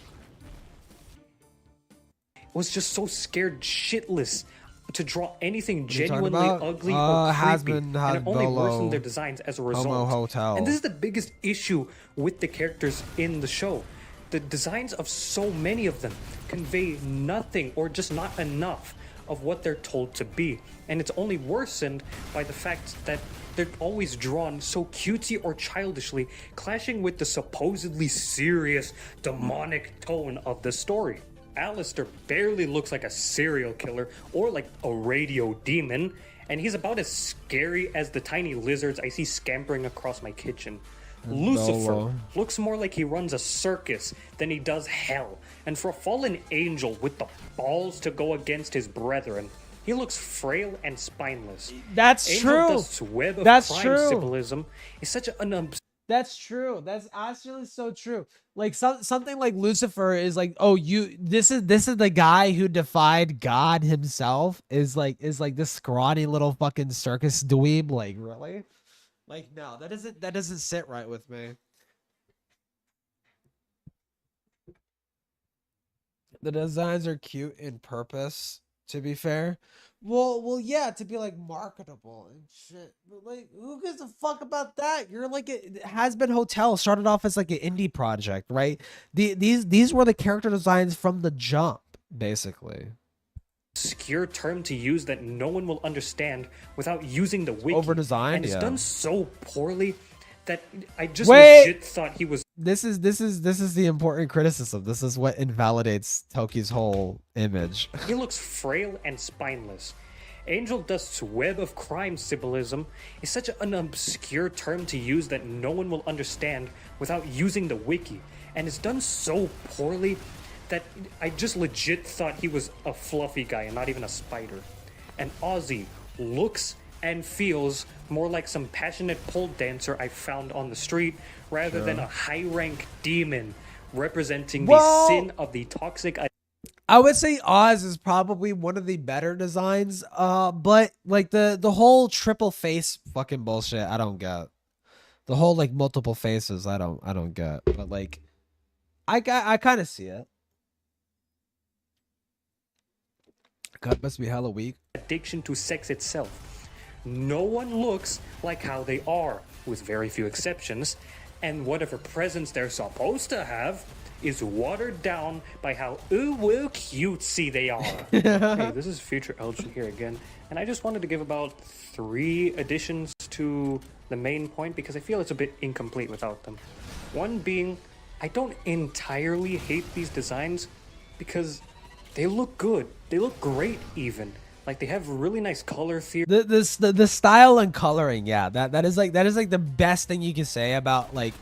Was just so scared shitless to draw anything genuinely ugly or creepy, and it only worsened their designs as a result. Hotel. And this is the biggest issue with the characters in the show. The designs of so many of them convey nothing or just not enough of what they're told to be, and it's only worsened by the fact that they're always drawn so cutesy or childishly, clashing with the supposedly serious, demonic tone of the story. Alistair barely looks like a serial killer or like a radio demon, and he's about as scary as the tiny lizards I see scampering across my kitchen. Lucifer looks more like he runs a circus than he does hell, and for a fallen angel with the balls to go against his brethren, he looks frail and spineless. That's Angel true. Dust's web of That's crime true. symbolism is such an That's true. That's actually so true. Like something like Lucifer is like, oh, this is the guy who defied God himself is like this scrawny little fucking circus dweeb. Like, really? Like, no, that doesn't sit right with me. The designs are cute in purpose, to be fair. Well, yeah, to be like marketable and shit. But like, who gives a fuck about that? You're like it has been Hotel started off as like an indie project, right? These were the character designs from the jump, basically. obscure term to use that no one will understand without using the wiki. Over-designed, and it's yeah. done so poorly that I just Wait! legit thought he was. This is the important criticism. This is what invalidates Toki's whole image. He looks frail and spineless. Angel Dust's web of crime symbolism is such an obscure term to use that no one will understand without using the wiki, and it's done so poorly that I just legit thought he was a fluffy guy and not even a spider. And Ozzy looks and feels more like some passionate pole dancer I found on the street rather than a high-rank demon representing the sin of the toxic. I would say Oz is probably one of the better designs, but like the whole triple face fucking bullshit, I don't get. The whole like multiple faces, I don't get. But like, I kind of see it. God must be hella weak. Addiction to sex itself. No one looks like how they are, with very few exceptions, and whatever presence they're supposed to have is watered down by how ooh-woo cutesy they are. Hey, this is Future Elgin here again, and I just wanted to give about 3 additions to the main point because I feel it's a bit incomplete without them. One being, I don't entirely hate these designs because they look good. They look great even. Like they have really nice color theory. The style and coloring, yeah, that is like the best thing you can say about like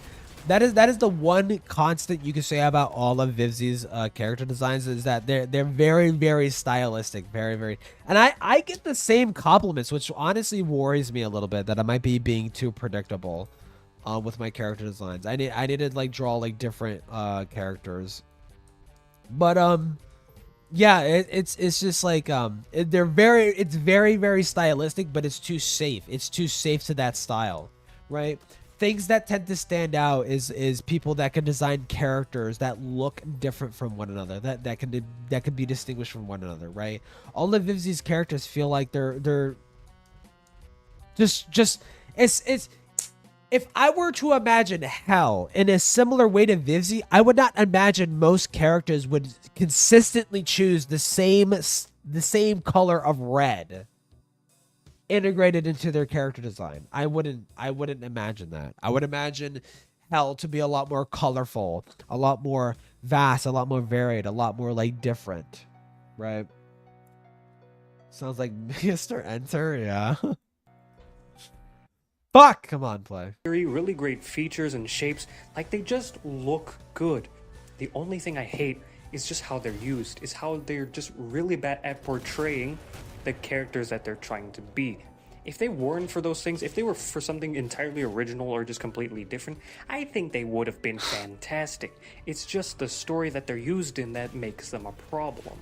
that is the one constant you can say about all of Vivzy's character designs is that they're very, very stylistic, very, and I get the same compliments, which honestly worries me a little bit that I might be being too predictable with my character designs. I need to like draw like different characters, but yeah, it's just like it's very, very stylistic, but it's too safe. It's too safe to that style, right? Things that tend to stand out is people that can design characters that look different from one another, that can be distinguished from one another, right? All of Vivzy's characters feel like they're just it's. If I were to imagine hell in a similar way to Vivzy, I would not imagine most characters would consistently choose the same color of red, integrated into their character design. I wouldn't imagine that. I would imagine Hell to be a lot more colorful, a lot more vast, a lot more varied, a lot more like different, right? Sounds like Mr. Enter, yeah. Fuck, come on, play. Really great features and shapes, like they just look good. The only thing I hate is just how they're used, is how they're just really bad at portraying the characters that they're trying to be. If they weren't for those things, if they were for something entirely original or just completely different, I think they would have been fantastic. It's just the story that they're used in that makes them a problem.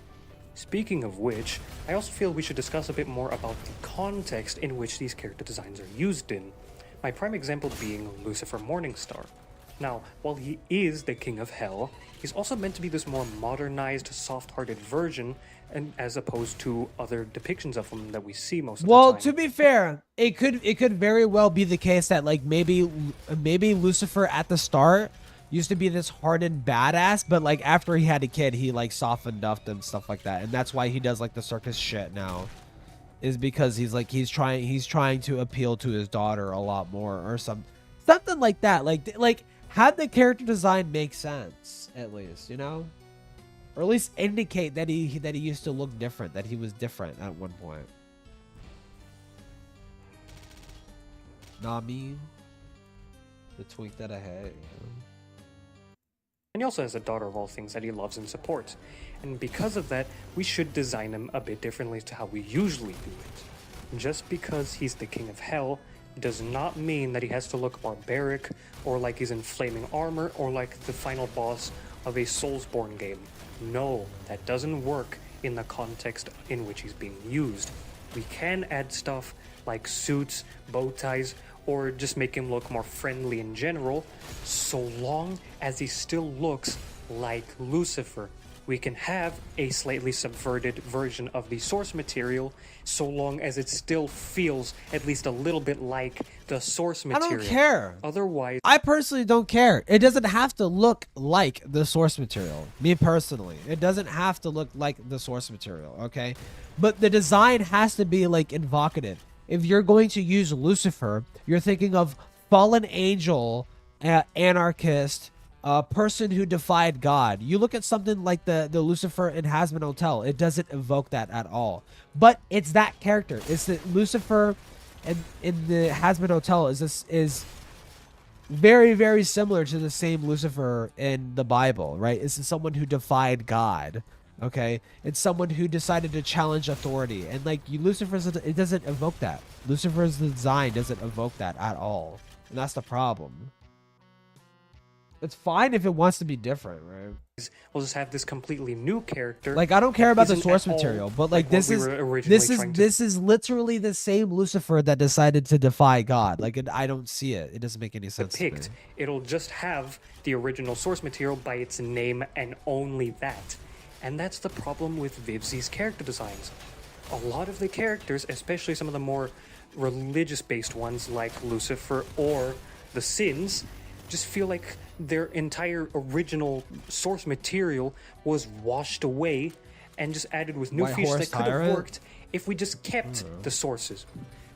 Speaking of which, I also feel we should discuss a bit more about the context in which these character designs are used in. My prime example being Lucifer Morningstar. Now, while he is the king of hell, he's also meant to be this more modernized, soft-hearted version, and as opposed to other depictions of him that we see most of the time. Well, to be fair, it could very well be the case that like maybe Lucifer at the start used to be this hardened badass, but like after he had a kid, he like softened up and stuff like that, and that's why he does like the circus shit now, is because he's trying to appeal to his daughter a lot more or something like that. Like had the character design make sense at least, you know, or at least indicate that he used to look different, that he was different at one point. Nah, me, the twink that I had. You know? And he also has a daughter of all things that he loves and supports. And because of that, we should design him a bit differently to how we usually do it. Just because he's the king of hell does not mean that he has to look barbaric or like he's in flaming armor or like the final boss of a Soulsborne game. No, that doesn't work in the context in which he's being used. We can add stuff like suits, bow ties, or just make him look more friendly in general, so long as he still looks like Lucifer. We can have a slightly subverted version of the source material, so long as it still feels at least a little bit like the source material. I don't care. Otherwise, I personally don't care. It doesn't have to look like the source material. Me personally, it doesn't have to look like the source material, okay? But the design has to be like evocative. If you're going to use Lucifer, you're thinking of fallen angel, anarchist, person who defied God. You look at something like the Lucifer in Hazbin Hotel, it doesn't evoke that at all. But it's that character. It's the Lucifer in the Hazbin Hotel is very, very similar to the same Lucifer in the Bible, right? It's someone who defied God. Okay, it's someone who decided to challenge authority, and like Lucifer's, it doesn't evoke that. Lucifer's design doesn't evoke that at all, and that's the problem. It's fine if it wants to be different, right? we'll just have this completely new character. Like I don't care about the isn't source at all material, but like this what we is were originally this is literally the same Lucifer that decided to defy God. Like I don't see it. It doesn't make any sense to me. depict. It'll just have the original source material by its name and only that. And that's the problem with Vivzi's character designs. A lot of the characters, especially some of the more religious-based ones like Lucifer or the Sins, just feel like their entire original source material was washed away and just added with new White features Horse that could have Tyrant? worked if we just kept the sources.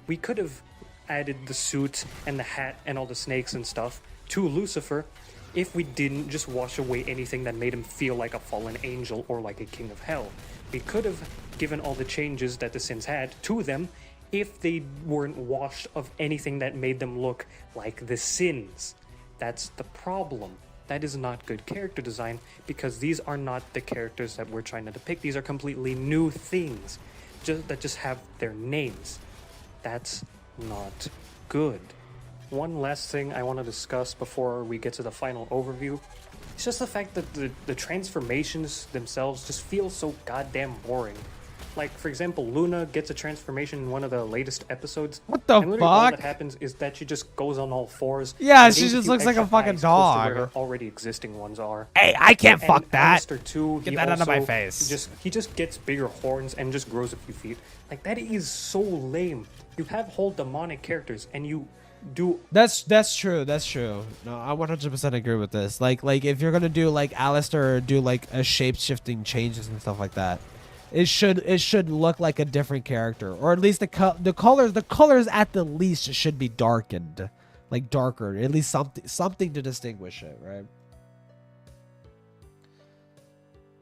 We could have added the suit and the hat and all the snakes and stuff to Lucifer if we didn't just wash away anything that made him feel like a fallen angel or like a king of hell. We could have given all the changes that the Sins had to them if they weren't washed of anything that made them look like the Sins. That's the problem. That is not good character design because these are not the characters that we're trying to depict. These are completely new things that just have their names. That's not good. One last thing I want to discuss before we get to the final overview. It's just the fact that the transformations themselves just feel so goddamn boring. Like, for example, Luna gets a transformation in one of the latest episodes. What the and literally all fuck? that happens is that she just goes on all fours. Yeah, and she gains just few looks like a extra fucking eyes close to where dog. her already existing ones are. Hey, I can't And fuck that. Alistair too, Get he that out of my also face. He just gets bigger horns and just grows a few feet. Like, that is so lame. You have whole demonic characters and you do. That's true. That's true. No, I 100% agree with this. Like if you're gonna do like Alistair or do like a shape shifting changes and stuff like that, it should look like a different character, or at least the colors at the least should be darkened, like darker, at least something to distinguish it, right?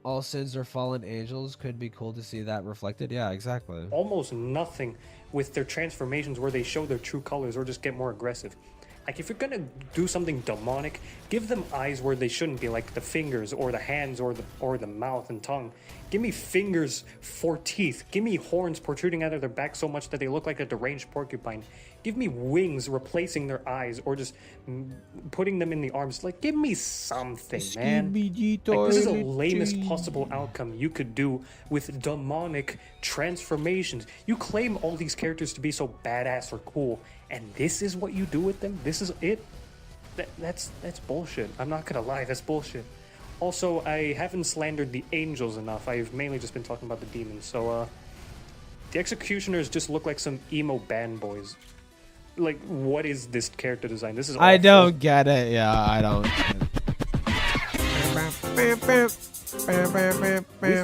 All sins are fallen angels. Could be cool to see that reflected. Yeah, exactly. Almost nothing with their transformations where they show their true colors or just get more aggressive. Like, if you're gonna do something demonic, give them eyes where they shouldn't be, like the fingers or the hands or the mouth and tongue. Give me fingers for teeth. Give me horns protruding out of their back so much that they look like a deranged porcupine. Give me wings replacing their eyes, or just putting them in the arms. Like, give me something, man. Like, this is the lamest possible outcome you could do with demonic transformations. You claim all these characters to be so badass or cool, and this is what you do with them? This is it? That's bullshit. I'm not gonna lie, that's bullshit. Also, I haven't slandered the angels enough. I've mainly just been talking about the demons. So, the executioners just look like some emo band boys. Like, what is this character design? This is awful. I don't get it. Yeah, I don't. With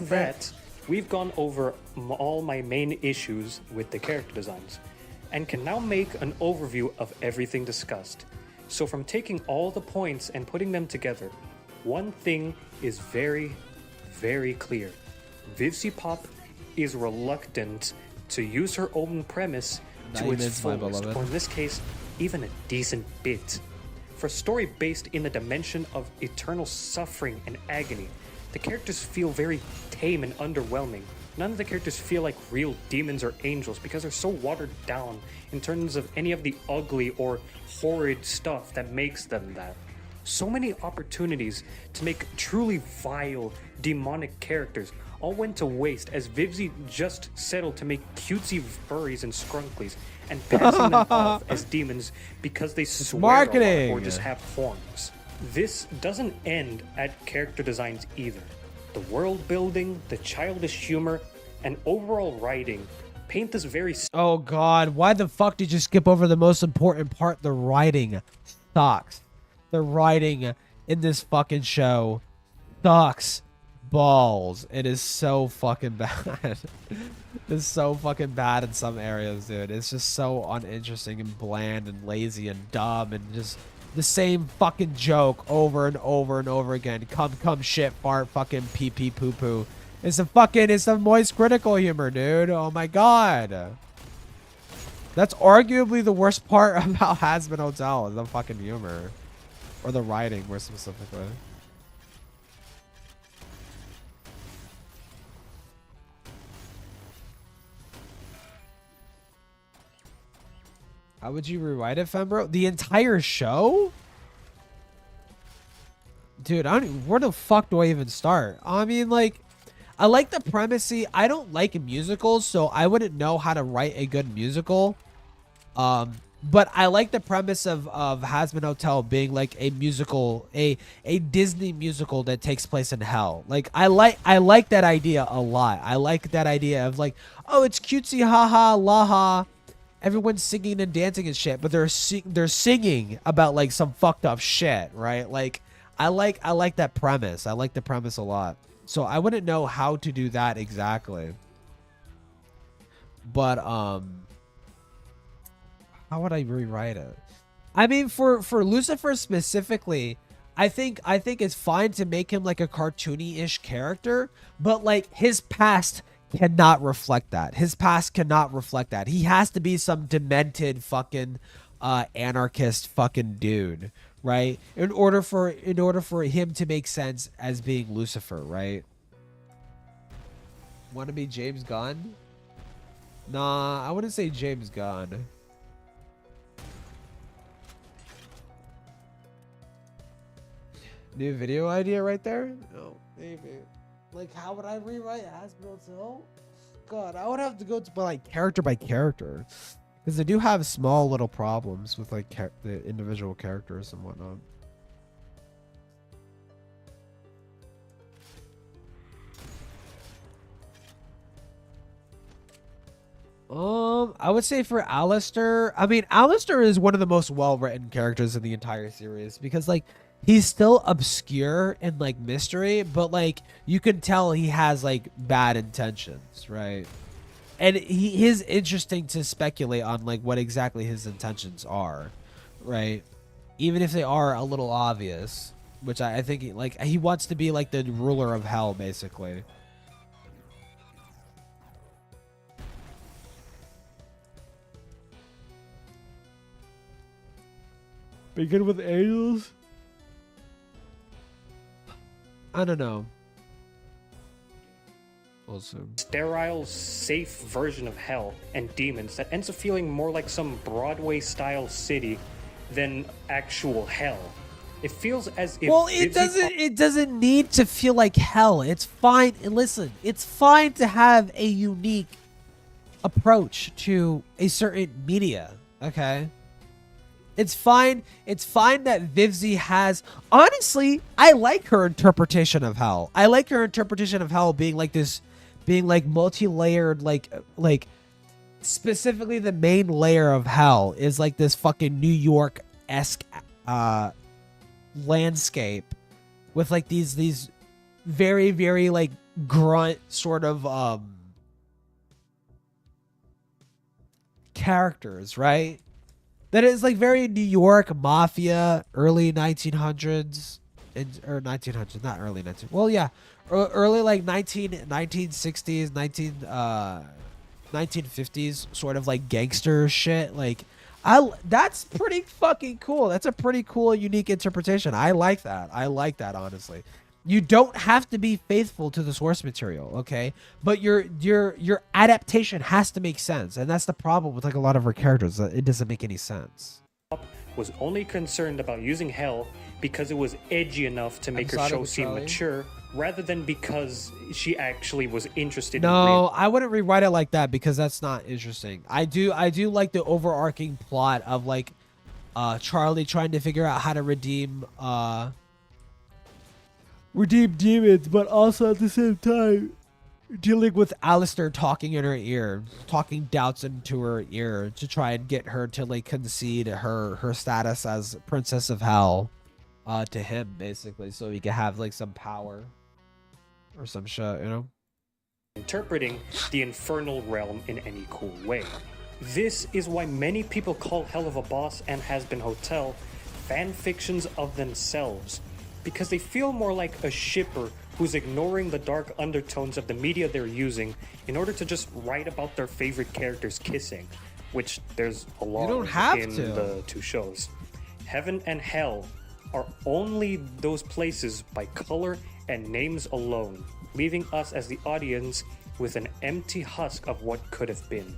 that, we've gone over all my main issues with the character designs, and can now make an overview of everything discussed. So from taking all the points and putting them together, one thing is very, very clear. Vivzy Pop is reluctant to use her own premise to its fullest, or in this case, even a decent bit. For a story based in the dimension of eternal suffering and agony, the characters feel very tame and underwhelming. None of the characters feel like real demons or angels because they're so watered down in terms of any of the ugly or horrid stuff that makes them that. So many opportunities to make truly vile, demonic characters all went to waste as Vivzy just settled to make cutesy furries and scrunklies and passing them off as demons because they swear marketing, a lot or just have horns. This doesn't end at character designs either. The world building, the childish humor, and overall writing paint this very... Oh god, why the fuck did you skip over the most important part? The writing sucks. The writing in this fucking show sucks balls. It is so fucking bad. It's so fucking bad in some areas, dude. It's just so uninteresting and bland and lazy and dumb and just the same fucking joke over and over and over again. Come shit fart fucking pee pee poo poo. It's the moist critical humor, dude. Oh my god. That's arguably the worst part about Hazbin Hotel, is the fucking humor. Or the writing, more specifically. How would you rewrite it, Fembro? The entire show? Dude, where the fuck do I even start? I mean, like, I like the premise. I don't like musicals, so I wouldn't know how to write a good musical. But I like the premise of Hazbin Hotel being like a musical, a Disney musical that takes place in hell. Like, I like that idea a lot. I like that idea of like, oh, it's cutesy, haha, laha. Everyone's singing and dancing and shit, but they're singing about like some fucked up shit, right? Like, I like that premise. I like the premise a lot. So I wouldn't know how to do that exactly. But how would I rewrite it? I mean, for Lucifer specifically, I think it's fine to make him like a cartoony-ish character, but like his past cannot reflect that. His past cannot reflect that. He has to be some demented fucking anarchist fucking dude, right? In order for him to make sense as being Lucifer, right? Want to be James Gunn? Nah, I wouldn't say James Gunn. New video idea right there? No, maybe. Like, how would I rewrite Hazbin Hotel? God, I would have to go to like character by character, because they do have small little problems with like the individual characters and whatnot. I would say for Alistair, I mean, Alistair is one of the most well-written characters in the entire series, because like he's still obscure and like mystery, but like you can tell he has like bad intentions, right? And he is interesting to speculate on like what exactly his intentions are, right? Even if they are a little obvious, which I think he wants to be like the ruler of hell, basically. Be good with angels? I don't know. Also, sterile, safe version of hell and demons that ends up feeling more like some Broadway-style city than actual hell. It feels as if it doesn't need to feel like hell. It's fine. Listen, it's fine to have a unique approach to a certain media, okay? It's fine. It's fine that Vivzy has. Honestly, I like her interpretation of hell. I like her interpretation of hell being like this, being like multi-layered, like specifically the main layer of hell is like this fucking New York-esque landscape with like these very, very like grunt sort of characters, right? That is like very New York mafia, early 1900s, or 1900s, not early 1900s. Well, yeah, early like 1960s, 1950s sort of like gangster shit. Like, that's pretty fucking cool. That's a pretty cool, unique interpretation. I like that. I like that, honestly. You don't have to be faithful to the source material, okay? But your adaptation has to make sense, and that's the problem with like a lot of her characters. It doesn't make any sense. Was only concerned about using hell because it was edgy enough to make her show seem mature, rather than because she actually was interested. No, I wouldn't rewrite it like that because that's not interesting. I do like the overarching plot of like Charlie trying to figure out how to redeem demons, but also at the same time dealing with Alistair talking in her ear, talking doubts into her ear to try and get her to like concede her status as Princess of Hell to him, basically, so he could have like some power or some shit, you know? Interpreting the infernal realm in any cool way. This is why many people call Hell of a Boss and Has Been Hotel fan fictions of themselves, because they feel more like a shipper who's ignoring the dark undertones of the media they're using in order to just write about their favorite characters kissing, which there's a lot in the two shows. Heaven and Hell are only those places by color and names alone, leaving us as the audience with an empty husk of what could have been.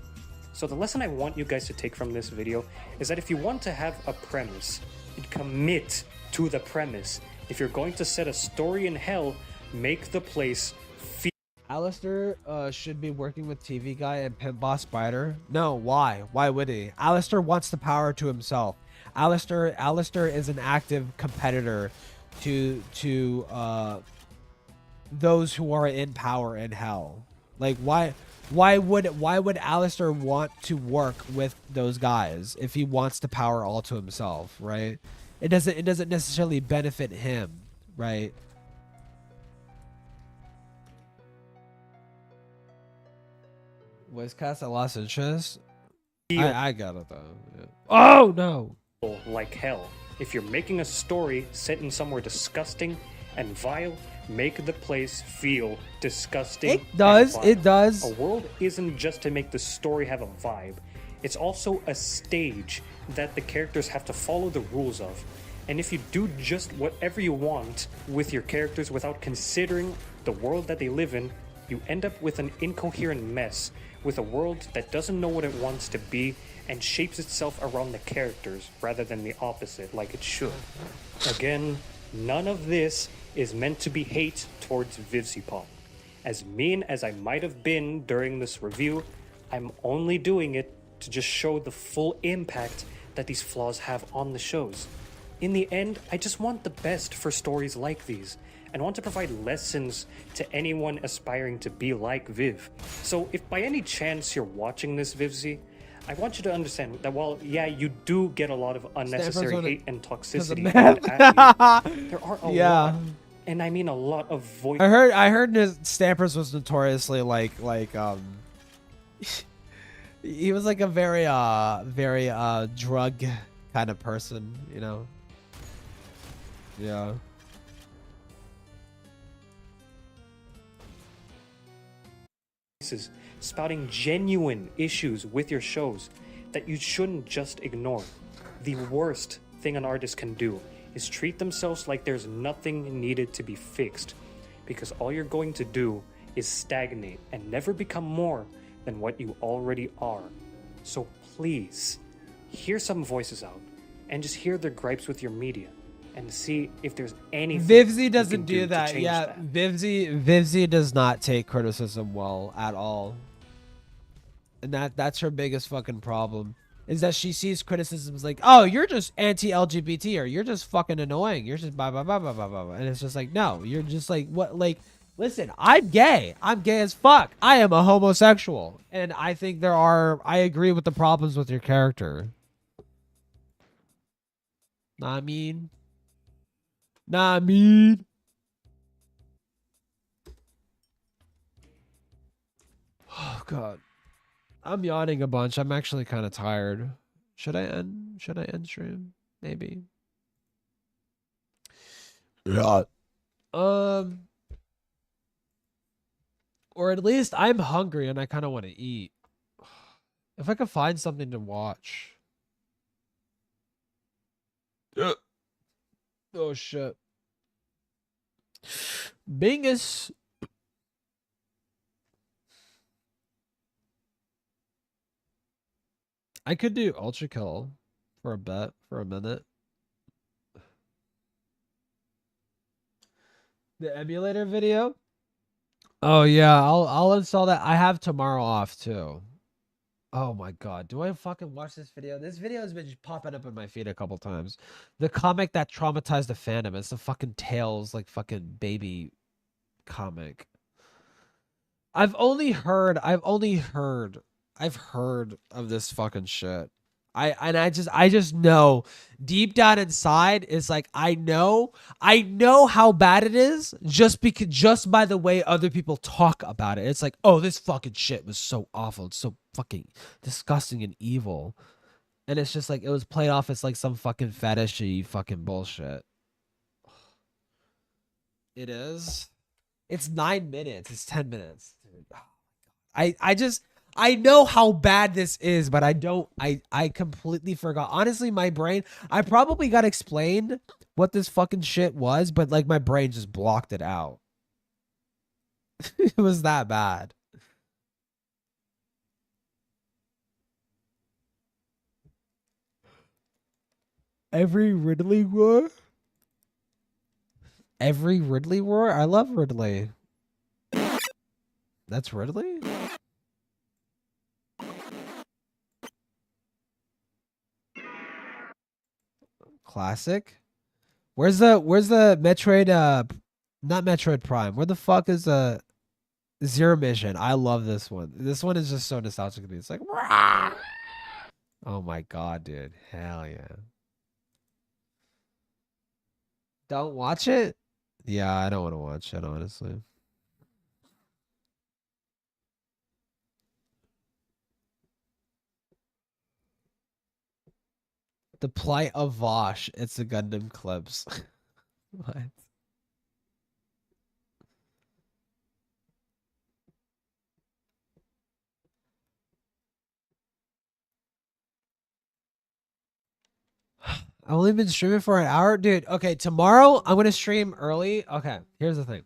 So the lesson I want you guys to take from this video is that if you want to have a premise, commit to the premise. If you're going to set a story in hell, make the place feel. Alistair should be working with TV Guy and Pimp Boss Spider. No, why? Why would he? Alistair wants the power to himself. Alistair is an active competitor to those who are in power in hell. Like, why would Alistair want to work with those guys if he wants the power all to himself, right? It doesn't necessarily benefit him, right? Voice cast, I lost interest. I got it though. Yeah. Oh no! Like hell. If you're making a story set in somewhere disgusting and vile, make the place feel disgusting. It does. And vile. It does. A world isn't just to make the story have a vibe. It's also a stage that the characters have to follow the rules of. And if you do just whatever you want with your characters without considering the world that they live in, you end up with an incoherent mess, with a world that doesn't know what it wants to be and shapes itself around the characters rather than the opposite, like it should. Again, none of this is meant to be hate towards VivziePop. As mean as I might have been during this review, I'm only doing it to just show the full impact that these flaws have on the shows. In the end, I just want the best for stories like these, and want to provide lessons to anyone aspiring to be like Viv. So if by any chance you're watching this, Vivzy, I want you to understand that while, yeah, you do get a lot of unnecessary wanna- hate and 'cause toxicity of aimed at you, there are a Yeah. lot, and I mean a lot of voice. I heard his Stampers was notoriously he was like a very drug kind of person, you know. Yeah. Spouting genuine issues with your shows that you shouldn't just ignore. The worst thing an artist can do is treat themselves like there's nothing needed to be fixed, because all you're going to do is stagnate and never become more than what you already are. So please, hear some voices out and just hear their gripes with your media and see if there's anything Vivzy you doesn't can do to that. change Yeah, that. Vivzy does not take criticism well at all. And that's her biggest fucking problem. Is that she sees criticism as like, oh, you're just anti-LGBT, or you're just fucking annoying. You're just blah blah blah blah blah blah. And it's just like, no, you're just like, what? Like, listen, I'm gay. I'm gay as fuck. I am a homosexual, and I think I agree with the problems with your character. Nah, I mean. Oh god, I'm yawning a bunch. I'm actually kind of tired. Should I end stream? Maybe. Yeah. Or at least I'm hungry and I kind of want to eat. If I could find something to watch. Oh shit. Bingus. I could do Ultra Kill for a bet for a minute. The emulator video? Oh yeah, I'll install that. I have tomorrow off too. Oh my god, do I fucking watch this video? This video has been just popping up in my feed a couple times. The comic that traumatized the fandom. It's the fucking Tales, like fucking baby comic. I've heard of this fucking shit. I just know deep down inside it's like I know how bad it is just by the way other people talk about it. It's like, oh, this fucking shit was so awful. It's so fucking disgusting and evil. And it's just like it was played off as like some fucking fetishy fucking bullshit. It is. It's 9 minutes. It's 10 minutes. Dude. I know how bad this is, but I completely forgot. Honestly, my brain, I probably got explained what this fucking shit was, but like my brain just blocked it out. It was that bad. Every Ridley war? Every Ridley war? I love Ridley. That's Ridley? Classic. Where's the Metroid not Metroid Prime. Where the fuck is Zero Mission? I love this one. This one is just so nostalgic to me. It's like rah! Oh my god, dude. Hell yeah. Don't watch it? Yeah, I don't want to watch it, honestly. The Plight of Vosh. It's the Gundam clips. What? I've only been streaming for an hour. Dude, okay, tomorrow I'm going to stream early. Okay, here's the thing.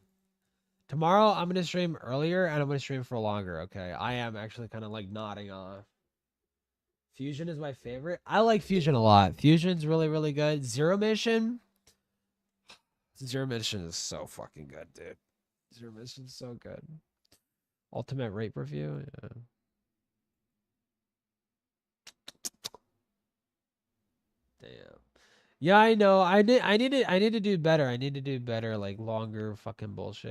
Tomorrow I'm going to stream earlier and I'm going to stream for longer, okay? I am actually kind of like nodding off. Fusion is my favorite. I like Fusion a lot. Fusion's really, really good. Zero Mission is so fucking good, dude. Zero Mission's so good. Ultimate Rape Review, yeah. Damn. Yeah, I know. I need to do better. I need to do better, like longer fucking bullshit.